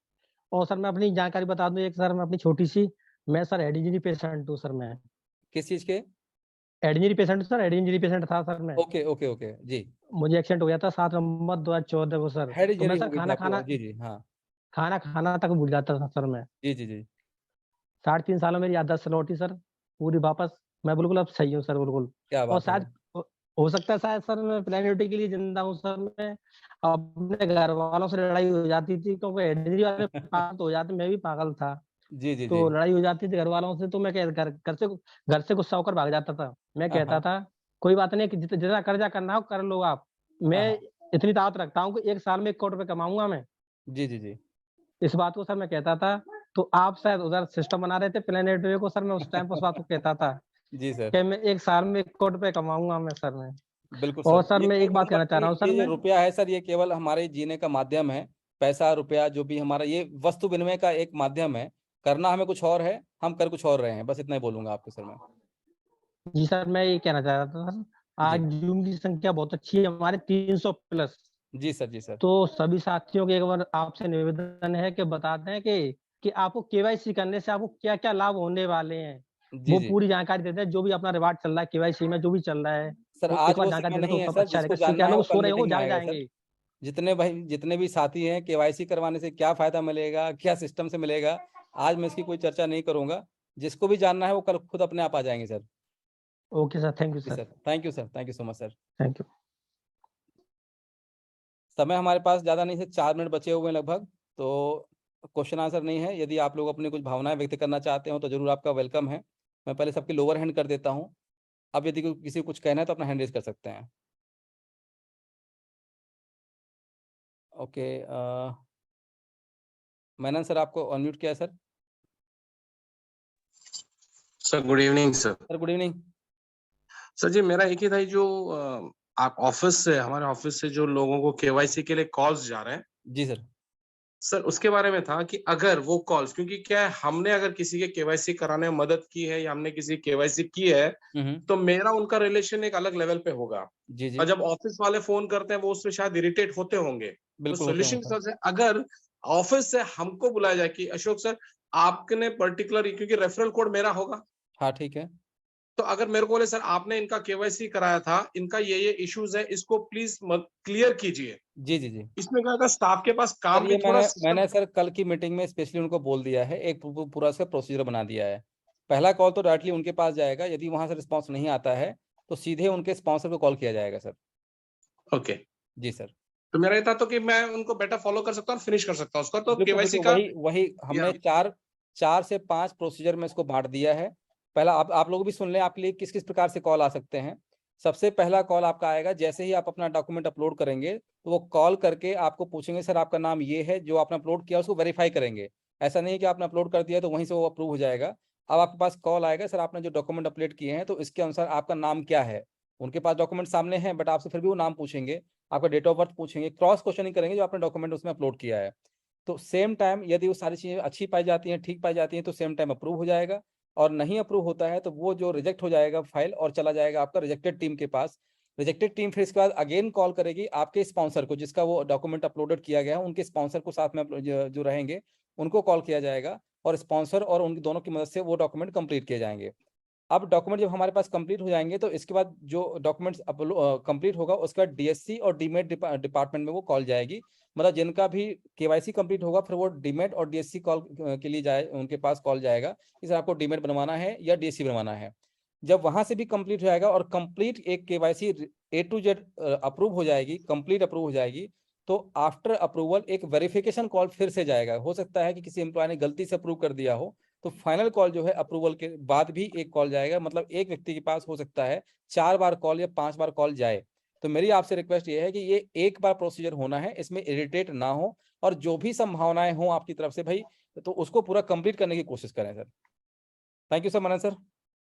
और सर मैं अपनी जानकारी बता दूं एक, सर मैं अपनी छोटी सी, मैं सर हेड इंजरी पेशेंट हूँ सर। मैं किस चीज के? Head injury patient sir, head injury patient था सर मैं। ओके ओके ओके जी। मुझे एक्सीडेंट हो गया था 7 नवंबर 2014 को सर। हेड तो मैं इंजरी सर हो गई थी खाना आपको? खाना जी जी हाँ। खाना खाना तक भूल जाता था सर मैं। जी जी जी। 3.5 सालों में मेरी याददाश्त लौटी सर पूरी वापस। मैं बिल्कुल अब सही हूँ सर, बिल्कुल। क्या और बात है शायद सर। हो सकता है शायद सर मैं प्लेनिटी के लिए जिंदा हूँ सर। मैं अपने घर वालों से लड़ाई हो जाती थी, क्योंकि एडरी वाले पागल तो हो जाते, मैं भी पागल था। जी जी जी। तो लड़ाई हो जाती थी घर वालों से, तो मैं घर से गुस्सा होकर भाग जाता था। मैं हाँ कहता हाँ था कोई बात नहीं, कि जितना कर्जा करना हो कर लो आप, हाँ मैं हाँ। इतनी ताकत रखता हूँ कि 1 साल में 1 करोड़ रुपए कमाऊंगा मैं। जी जी जी। इस बात को सर मैं कहता था। तो आप शायद उधर सिस्टम बना रहे थे प्लेनेट वे को सर, मैं उस टाइम पर उस बात को कहता था जी सर। कि मैं 1 साल में 1 करोड़ रुपए कमाऊंगा मैं सर मैं। बिल्कुल और सर, सर ये मैं एक बात मतलब कहना चाह रहा कि हूँ सर ये जो मैं। रुपया है सर, ये केवल हमारे जीने का माध्यम है। पैसा रुपया जो भी हमारा, ये वस्तु विनिमय का एक माध्यम है। करना हमें कुछ और है, हम कर कुछ और रहे हैं, बस इतना ही बोलूंगा आपको सर मैं। जी सर, मैं ये कहना चाह रहा था सर, आज जी जूम की संख्या बहुत अच्छी है हमारे, 300+। जी सर। जी सर। तो सभी साथियों के एक बार आपसे निवेदन है कि बता दें कि आपको केवाईसी करने से आपको क्या क्या लाभ होने वाले हैं। जी वो जी। पूरी जानकारी देते हैं, जो भी अपना रिवार्ड चल रहा है केवाईसी में, जो भी चल रहा है। सर वो एक आज बार वो जानकारी समय दे दें तो नहीं है सब सर, अच्छा रहेगा, जिसको इससे क्या जानना है लोग वो सो कल रहे होंगे, मीटिंग वो में जाग आएगा सर। जाएंगे। जितने भी साथी हैं, केवाईसी करवाने से क्या फायदा मिलेगा, क्या सिस्टम से मिलेगा, आज मैं इसकी कोई चर्चा नहीं करूंगा। जिसको भी जानना है वो कल खुद अपने आप आ जाएंगे sir. Okay sir, thank you जी sir. Sir, thank you sir, thank you so much sir. Thank you. समय हमारे पास ज़्यादा नहीं है, 4 मिनट बचे हुए हैं लगभग। तो क्वेश्चन आंसर नहीं है, यदि आप लोग अपनी कुछ भावनाएं व्यक्त करना चाहते हो तो जरूर आपका वेलकम है। मैं पहले सबकी लोअर हैंड कर देता हूँ। अब यदि किसी को कुछ कहना है तो अपना हैंड रेज कर सकते हैं। ओके। मैंने सर आपको अनम्यूट किया है sir. Sir good evening sir. Sir good evening. Sir जी मेरा एक ही था, जो आप ऑफिस से, हमारे ऑफिस से जो लोगों को केवाईसी के लिए कॉल्स जा रहे हैं जी सर। सर, उसके बारे में था कि अगर वो कॉल्स, क्योंकि क्या है, हमने अगर किसी के केवाईसी कराने में मदद की है या हमने किसी केवाईसी की है, तो मेरा उनका रिलेशन एक अलग लेवल पे होगा। जी जी। और जब ऑफिस वाले फोन करते हैं वो उससे शायद इरिटेट होते होंगे। तो बिल्कुल होते हैं सोल्यूशन सर। सर, अगर ऑफिस से हमको बुलाया जाए कि अशोक सर आपने पर्टिकुलर, क्योंकि रेफरल कोड मेरा होगा, हाँ ठीक है। तो अगर मेरे को बोले सर आपने इनका केवाईसी कराया था, इनका ये इश्यूज है, इसको प्लीज क्लियर कीजिए, जी जी जी। इसमें क्या होगा, स्टाफ के पास सर काम भी ये थोड़ा मैंने सिस्टम। मैंने सर कल की मीटिंग में स्पेशली उनको बोल दिया है, एक पूरा इसका प्रोसीजर बना दिया है। पहला कॉल तो डायरेक्टली उनके पास जाएगा, यदि वहां से रिस्पांस नहीं आता है तो सीधे उनके स्पॉन्सर को कॉल किया जाएगा सर। ओके। जी सर। तो मेरा ये था तो कि मैं उनको बेटर फॉलो कर सकता हूँ, फिनिश कर सकता हूँ उसका, तो बिल्कुल केवाईसी बिल्कुल, का। वही वही या हमने चार चार से पांच प्रोसीजर में इसको बांट दिया है। पहला आप लोग भी सुन लें, आपके लिए किस किस प्रकार से कॉल आ सकते हैं। सबसे पहला कॉल आपका आएगा जैसे ही आप अपना डॉक्यूमेंट अपलोड करेंगे, तो वो कॉल करके आपको पूछेंगे सर आपका नाम ये है, जो आपने अपलोड किया उसको वेरीफाई करेंगे। ऐसा नहीं कि आपने अपलोड कर दिया तो वहीं से वो अप्रूव हो जाएगा। अब आपके पास कॉल आएगा, सर आपने जो डॉक्यूमेंट अपलोड किए हैं तो इसके अनुसार आपका नाम क्या है। उनके पास डॉक्यूमेंट सामने हैं, बट आपसे फिर भी वो नाम पूछेंगे, आपका डेट ऑफ बर्थ पूछेंगे, क्रॉस क्वेश्चनिंग करेंगे जो आपने डॉक्यूमेंट उसमें अपलोड किया है। तो सेम टाइम यदि वो सारी चीज़ें अच्छी पाई जाती हैं, ठीक पाई जाती हैं, तो सेम टाइम अप्रूव हो जाएगा। और नहीं अप्रूव होता है तो वो जो रिजेक्ट हो जाएगा फाइल और चला जाएगा आपका रिजेक्टेड टीम के पास। रिजेक्टेड टीम फिर इसके बाद अगेन कॉल करेगी आपके स्पॉन्सर को, जिसका वो डॉक्यूमेंट अपलोडेड किया गया है, उनके स्पॉन्सर को साथ में जो रहेंगे उनको कॉल किया जाएगा, और स्पॉन्सर और उन दोनों की मदद से वो डॉक्यूमेंट कंप्लीट किए जाएंगे। अब डॉक्यूमेंट जब हमारे पास कंप्लीट हो जाएंगे तो इसके बाद जो डॉक्यूमेंट्स कंप्लीट होगा उसके बाद डीएससी और डीमेट डिपार्टमेंट में वो कॉल जाएगी। मतलब जिनका भी केवाईसी कंप्लीट होगा फिर वो डीमेट और डीएससी कॉल के लिए जाए, उनके पास कॉल जाएगा कि सर आपको डीमेट बनवाना है या डीएससी बनवाना है। जब वहां से भी कंप्लीट हो जाएगा और कंप्लीट एक KYC A to Z approve हो जाएगी, कंप्लीट अप्रूव हो जाएगी, तो आफ्टर अप्रूवल एक वेरिफिकेशन कॉल फिर से जाएगा। हो सकता है कि किसी एम्प्लॉय ने गलती से अप्रूव कर दिया हो, तो फाइनल कॉल जो है अप्रूवल के बाद भी एक कॉल जाएगा। मतलब एक व्यक्ति के पास हो सकता है 4 बार कॉल या 5 बार कॉल जाए। तो मेरी आपसे रिक्वेस्ट ये है कि ये एक बार प्रोसीजर होना है, इसमें इरिटेट ना हो, और जो भी संभावनाएं हो आपकी तरफ से भाई, तो उसको पूरा कंप्लीट करने की कोशिश करें sir. Thank you sir Manan sir.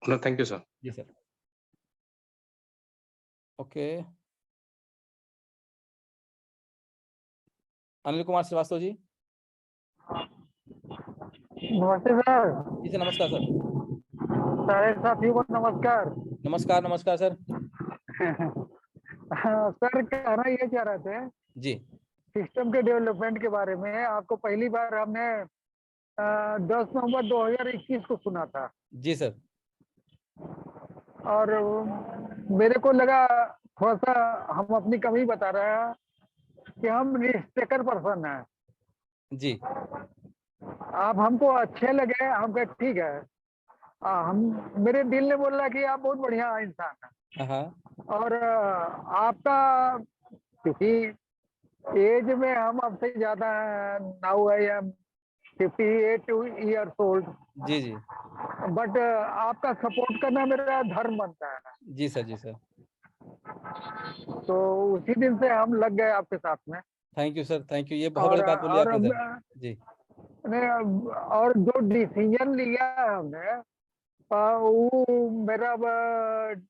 No, thank you sir. जी सर। ओके। अनिल कुमार श्रीवास्तव जी। नमस्ते सर। जी सर, नमस्कार सर। सारे साथियों को नमस्कार। नमस्कार नमस्कार सर। सर कहना ये चाह रहे थे जी सिस्टम के डेवलपमेंट के बारे में। आपको पहली बार हमने 10 नवंबर 2021 को सुना था, जी सर। और मेरे को लगा थोड़ा सा हम अपनी कमी बता रहे हैं कि हम रिस्क टेकर पर्सन हैं। जी आप हमको अच्छे लगे, हम कहे ठीक है, मेरे दिल ने बोला कि आप बहुत बढ़िया इंसान हैं। हाँ और आपका, क्योंकि एज में हम आपसे ज्यादा हैं, now I am 58 years old, जी जी बट आपका सपोर्ट करना मेरा धर्म बनता है। जी सर, जी सर। तो उसी दिन से हम लग गए आपके साथ में। Thank you sir, thank you, ये बहुत बड़ी बात बोली और आपने सर। जी और जो डिसीजन लिया है हमने, वो मेरा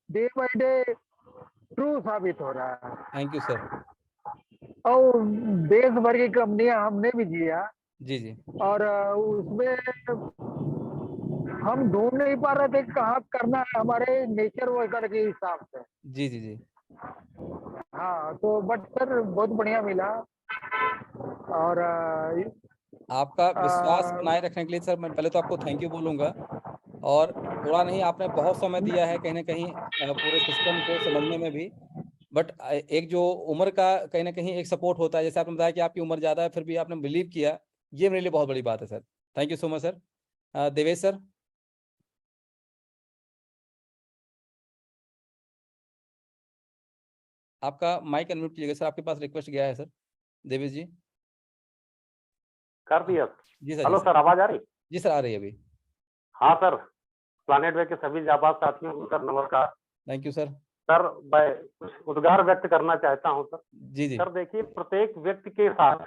डे बाय डे ट्रू साबित हो रहा है। Thank you sir. और देश भर की कंपनियां हमने भी जिया, जी जी और उसमें हम ढूंढ नहीं पा रहे थे कहाँ करना है हमारे नेचर वर्कर के हिसाब से। जी जी जी हाँ, तो बट सर बहुत बढ़िया मिला। और आपका विश्वास आ, बनाए रखने के लिए सर मैं पहले तो आपको थैंक यू बोलूंगा। और थोड़ा नहीं, आपने बहुत समय दिया है कहीं ना कहीं पूरे सिस्टम को समझने में भी। बट एक जो उम्र का कहीं ना कहीं एक सपोर्ट होता है, जैसे आपने बताया कि आपकी उम्र ज़्यादा है फिर भी आपने बिलीव किया, ये मेरे लिए बहुत बड़ी बात है sir. Thank you so much sir. Devesh sir. आपका माइक अनम्यूट कीजिएगा सर, आपके पास रिक्वेस्ट गया है सर। देवेश जी। कर दिया। जी सर। हेलो जी सर, आवाज आ रही? जी सर, आ रही है अभी। हाँ सर, प्लानेट वे के सभी जाबाज साथियों को सर नमस्कार। Thank you sir. सर मैं कुछ उद्गार व्यक्त करना चाहता हूँ सर। जी जी सर देखिए, प्रत्येक व्यक्ति के साथ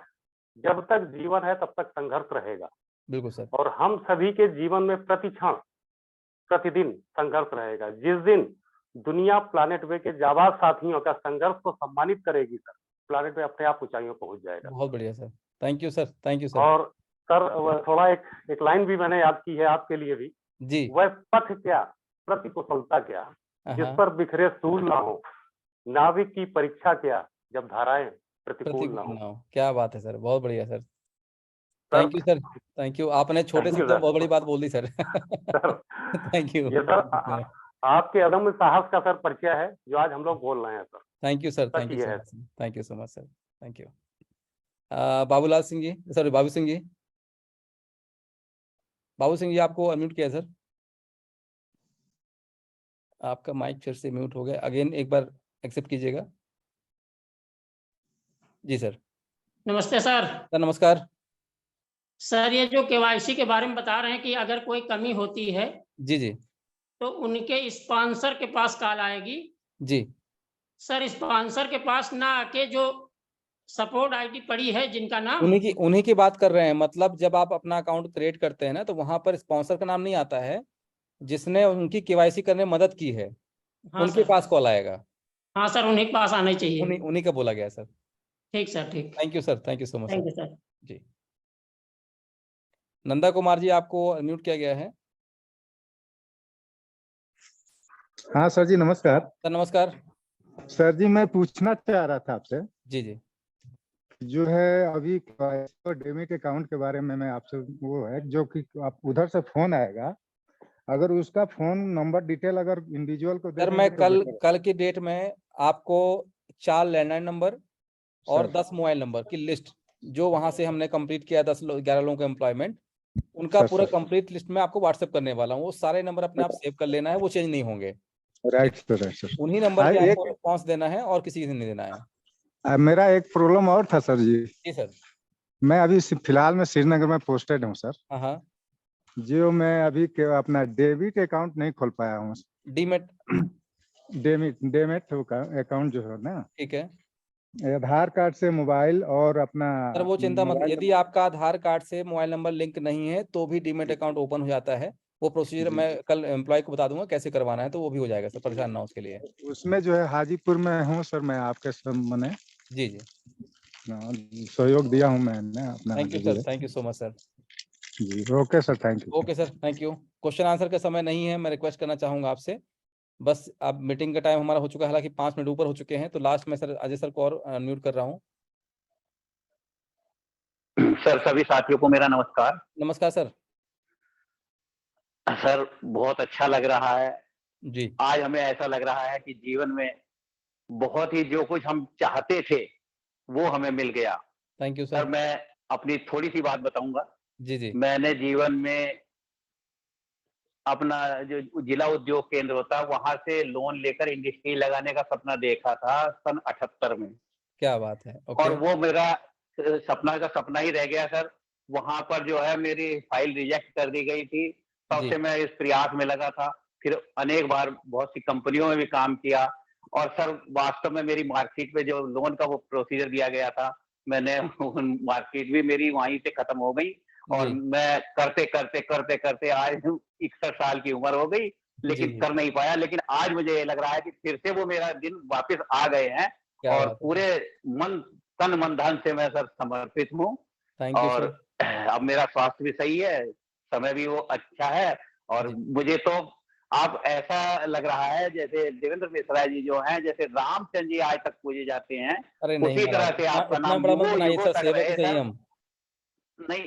जब तक जीवन है तब तक संघर्ष रहेगा, बिल्कुल सर। और हम सभी के जीवन में प्रति क्षण प्रतिदिन संघर्ष रहेगा। जिस दिन दुनिया प्लानेट वे के जाबाज साथियों का संघर्ष को सम्मानित करेगी सर, प्लानेट वे अपने आप ऊंचाइयों पहुंच जाएगा। बहुत बढ़िया sir, thank you sir, thank you sir. और सर थोड़ा एक लाइन भी मैंने याद की है आपके लिए भी। जी। वह पथ क्या, प्रतिकुशलता क्या, जिस हाँ, पर बिखरे सूल ना हो, नाविक की परीक्षा क्या, जब धाराएं प्रतिकूल ना प्रतिकूल हो। ना हो। क्या बात है सर, बहुत बढ़िया sir. Sir thank you sir, thank you. आपने छोटे थैंक यू शब्दों में सर। बहुत बड़ी बात बोल दी सर। सर थैंक यू, ये सर आपके अदम्य साहस का सर परिचय है जो आज हम लोग बोल रहे हैं sir. Thank you sir, such thank you ये सो है। Much, thank you so much sir, thank you. Babulal Singh ji, sorry Babu Singh ji. Babu Singh ji आपको अनम्यूट किया सर। आपका माइक फिर से म्यूट हो गया, अगेन एक बार एक्सेप्ट कीजिएगा। जी सर। नमस्ते सर। सर नमस्कार। सर ये जो केवाईसी के बारे में बता रहे हैं कि अगर कोई कमी होती है जी जी तो उनके स्पॉन्सर के पास कॉल आएगी। जी सर स्पॉन्सर के पास ना आके जो सपोर्ट आईडी पड़ी है जिनका नाम, उन्हीं की बात कर रहे हैं। मतलब जब आप अपना अकाउंट क्रिएट करते हैं ना, तो वहां पर स्पॉन्सर का नाम नहीं आता है, जिसने उनकी केवाईसी करने में मदद की है हाँ उनके सर, पास कॉल आएगा। हाँ सर उन्हीं के पास आना चाहिए। उन्हीं उन्हीं का बोला गया सर। ठीक सर, ठीक। Thank you sir, thank you so much thank sir. You sir. जी। नंदा कुमार जी आपको म्यूट किया गया है। हाँ सर जी नमस्कार। सर नमस्कार। सर जी मैं पूछना चाह रहा था आपसे, जी जी जो है अभी डेबिट अकाउंट के बारे में मैं आपसे, वो है जो कि आप उधर से फोन आएगा, अगर उसका फोन नंबर डिटेल अगर इंडिविजुअल को दे सर, मैं देंगे तो कल की डेट में आपको 4 लैंडलाइन नंबर और सर। 10 मोबाइल नंबर की लिस्ट, जो वहां से हमने कंप्लीट किया 11 लोगों का एम्प्लॉयमेंट, उनका पूरा सर कंप्लीट लिस्ट में आपको व्हाट्सएप करने वाला हूँ। वो सारे नंबर अपने आप सेव कर लेना है, वो चेंज नहीं होंगे। Right sir, right sir. उन्हीं नंबर पे आपको रिस्पॉन्स देना है और किसी से नहीं देना है। मेरा एक प्रॉब्लम और था सर जी। जी सर। मैं अभी फिलहाल में श्रीनगर में पोस्टेड हूँ सर। हाँ जो मैं अभी अपना डेबिट अकाउंट नहीं खोल पाया हूँ। डीमेट डेमेट अकाउंट जो है ना, ठीक है आधार कार्ड से मोबाइल और अपना सर, वो चिंता मत, मोबाइल यदि आपका आधार कार्ड से मोबाइल नंबर लिंक नहीं है तो भी डीमेट अकाउंट ओपन हो जाता है। वो प्रोसीजर मैं कल एम्प्लॉय को बता दूंगा कैसे करवाना है, तो वो भी हो जाएगा सर, परेशान ना हो उसके लिए। उसमें जो है हाजीपुर में हूँ सर मैं, आपके मैंने जी जी सहयोग दिया हूँ मैंने अपना। Thank you sir, thank you so much sir. जी okay sir, thank you. Okay sir, thank you. Question answer का समय नहीं है, मैं रिक्वेस्ट करना चाहूंगा आपसे, बस अब मीटिंग का टाइम हमारा हो चुका है, हालांकि 5 मिनट ऊपर हो चुके हैं, तो लास्ट में सर अजय सर को और अनम्यूट कर रहा हूँ। सर सभी साथियों को मेरा नमस्कार। नमस्कार सर। सर बहुत अच्छा लग रहा है जी। आज हमें ऐसा लग रहा है कि जीवन में बहुत ही जो कुछ हम चाहते थे वो हमें मिल गया। Thank you sir sir. मैं अपनी थोड़ी सी बात बताऊंगा। जी जी मैंने जीवन में अपना जो जिला उद्योग केंद्र होता है वहां से लोन लेकर इंडस्ट्री लगाने का सपना देखा था सन 78 में। क्या बात है। और ओके। वो मेरा सपना का सपना ही रह गया सर। वहां पर जो है मेरी फाइल रिजेक्ट कर दी गई थी, तब जी से मैं इस प्रयास में लगा था। फिर अनेक बार बहुत सी कंपनियों में भी काम किया। और सर वास्तव में मेरी मार्कशीट पे जो लोन का वो प्रोसीजर दिया गया था, मैंने मार्कशीट भी मेरी वहीं से खत्म हो गई। और जी मैं करते करते करते करते आज 61 साल की उम्र हो गई, लेकिन जी। कर नहीं पाया। लेकिन आज मुझे ये लग रहा है कि फिर से वो मेरा दिन वापस आ गए हैं। क्या और बात है। पूरे मन तन मन धन से मैं सर समर्पित हूँ। थैंक यू और सर। अब मेरा स्वास्थ्य भी सही है, समय भी वो अच्छा है। और जी मुझे तो आप ऐसा लग रहा है जैसे देवेंद्र मिश्रा जी जो हैं, जैसे रामचंद्र जी आज तक पूजे जाते हैं, अरे नहीं उसी तरह महाराज, से इतना आपका इतना नाम बड़ा मत युगों बनाइए युगों सर, तक सेवक ही रहे सही सर। हम। नहीं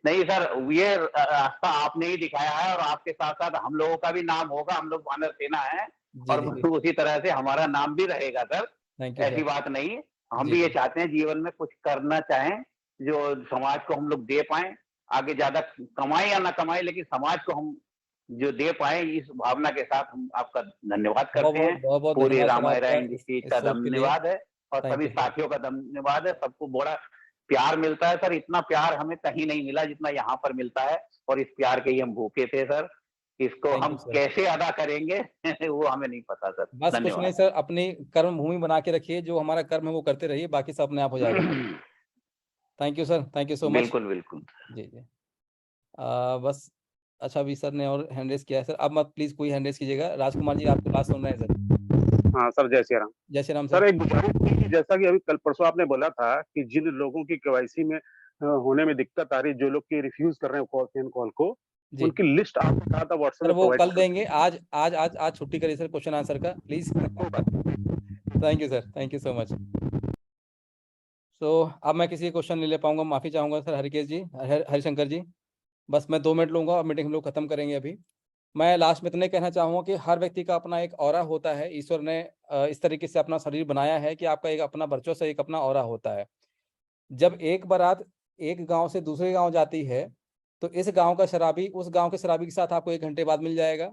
नहीं सर, ये रास्ता आपने ही दिखाया है और आपके साथ साथ हम लोगों का भी नाम होगा। हम लोग वानर सेना है जी और जी जी। उसी तरह से हमारा नाम भी रहेगा सर। थैंक यू ऐसी सर। बात नहीं, हम जी भी ये जी चाहते हैं जीवन में कुछ करना चाहें जो समाज को हम लोग दे पाए। आगे ज्यादा कमाए या ना कमाए, लेकिन समाज को हम जो दे पाए, इस भावना के साथ हम आपका धन्यवाद बहुत करते बहुत हैं। बहुत बहुत पूरी धन्यवाद सर रामायण आपका इंडस्ट्रीज इस का सोच के लिए। धन्यवाद है और थैंक सभी यू सर। साथियों का धन्यवाद है। सबको बड़ा प्यार मिलता है सर। इतना प्यार हमें कहीं नहीं मिला जितना यहाँ पर मिलता है। और इस प्यार के ही हम भूखे थे सर। इसको थैंक हम यू सर। कैसे अदा करेंगे वो हमें नहीं पता सर। बस कुछ नहीं धन्यवाद। सर, अपनी कर्म भूमि बना के रखिए, जो हमारा कर्म है वो करते रहिए, बाकी सब अपने आप हो जाएगा sir. Thank you sir, thank you so much. बिल्कुल बिल्कुल। जी जी। बस अच्छा, अभी सर ने और हैंड रेस किया है सर, अब मत प्लीज कोई हैंड रेस कीजिएगा। राजकुमार जी आपको बात सुन रहे हैं सर। हाँ सर, जय श्री राम। जय श्री राम सर सर। एक गुजारिश थी कि जैसा कि अभी कल परसों आपने बोला था कि जिन लोगों की केवाईसी में होने में दिक्कत आ रही, जो लोग की रिफ्यूज कर रहे हैं कॉल को, जी उनकी लिस्ट आपने कहा था व्हाट्सएप सर में वो प्रोवाइड कल कर देंगे, आज आज आज आज छुट्टी करिए सर क्वेश्चन आंसर का please. Thank you sir, thank you so much. So अब मैं किसी क्वेश्चन नहीं ले पाऊंगा, माफी चाहूंगा सर। हरिकेश जी, हरिशंकर जी, बस मैं 2 मिनट लूंगा और मीटिंग हम लोग खत्म करेंगे अभी। मैं लास्ट में इतने कहना चाहूंगा कि हर व्यक्ति का अपना एक ऑरा होता है। ईश्वर ने इस तरीके से अपना शरीर बनाया है कि आपका एक अपना वर्चस्व, एक अपना ऑरा होता है। जब एक बारात एक गांव से दूसरे गांव जाती है, तो इस गांव का शराबी उस गांव के शराबी के साथ आपको 1 घंटे बाद मिल जाएगा।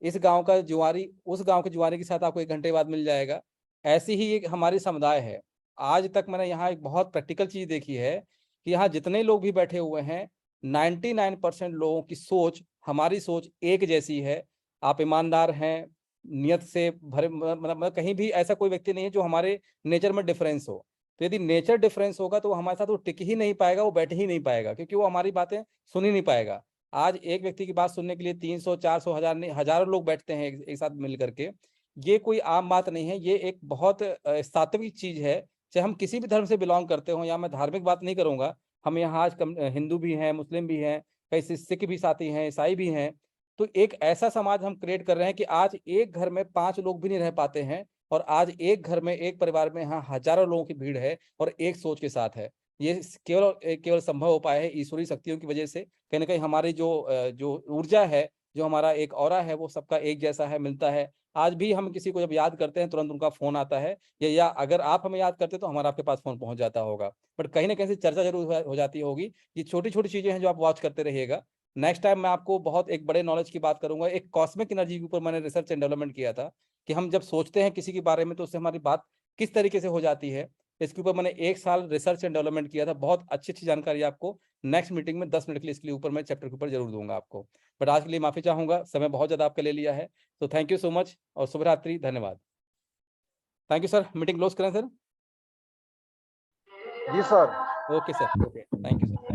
इस गांव का जुआरी उस गांव के जुआरी के साथ आपको 1 घंटे बाद मिल जाएगा। ऐसी ही एक हमारी समुदाय है। आज तक मैंने यहाँ एक बहुत प्रैक्टिकल चीज देखी है कि यहाँ जितने लोग भी बैठे हुए हैं, 99% लोगों की सोच, हमारी सोच एक जैसी है। आप ईमानदार हैं, नियत से भरे, मतलब कहीं भी ऐसा कोई व्यक्ति नहीं है जो हमारे नेचर में डिफरेंस हो। तो यदि नेचर डिफरेंस होगा तो वो हमारे साथ वो टिक ही नहीं पाएगा, वो बैठ ही नहीं पाएगा, क्योंकि वो हमारी बातें सुन ही नहीं पाएगा। आज एक व्यक्ति की बात सुनने के लिए 300 400 हजार नहीं, हजारों लोग बैठते हैं एक साथ मिल करके। ये कोई आम बात नहीं है, ये एक बहुत सात्विक चीज है। चाहे हम किसी भी धर्म से बिलोंग करते हो, या मैं धार्मिक बात नहीं करूंगा, हम यहाँ आज हिंदू भी हैं, मुस्लिम भी हैं, कई सिख भी साथी हैं, ईसाई भी हैं। तो एक ऐसा समाज हम क्रिएट कर रहे हैं कि आज एक घर में 5 लोग भी नहीं रह पाते हैं, और आज एक घर में, एक परिवार में यहाँ हजारों लोगों की भीड़ है और एक सोच के साथ है। ये केवल संभव हो पाया है ईश्वरीय शक्तियों की वजह से। कहीं ना कहीं हमारी जो ऊर्जा है, जो हमारा एक ऑरा है, वो सबका एक जैसा है, मिलता है। आज भी हम किसी को जब याद करते हैं तुरंत उनका फोन आता है, या अगर आप हमें याद करते तो हमारा आपके पास फोन पहुंच जाता होगा। बट कहीं ना कहीं से चर्चा जरूर हो जाती होगी। ये छोटी छोटी चीजें हैं जो आप वॉच करते रहिएगा। नेक्स्ट टाइम मैं आपको बहुत एक बड़े नॉलेज की बात करूंगा। एक कॉस्मिक एनर्जी के ऊपर मैंने रिसर्च एंड डेवलपमेंट किया था, कि हम जब सोचते हैं किसी के बारे में तो उससे हमारी बात किस तरीके से हो जाती है। इसके ऊपर मैंने 1 साल रिसर्च एंड डेवलपमेंट किया था। बहुत अच्छी अच्छी जानकारी आपको नेक्स्ट मीटिंग में 10 मिनट के लिए इसके ऊपर मैं चैप्टर के ऊपर जरूर दूंगा आपको। बट आज के लिए माफी चाहूंगा, समय बहुत ज्यादा आपका ले लिया है। तो थैंक यू सो मच और शुभ रात्रि, धन्यवाद। Thank you sir, meeting close करें सर। जी sir. Okay sir, okay, thank you sir.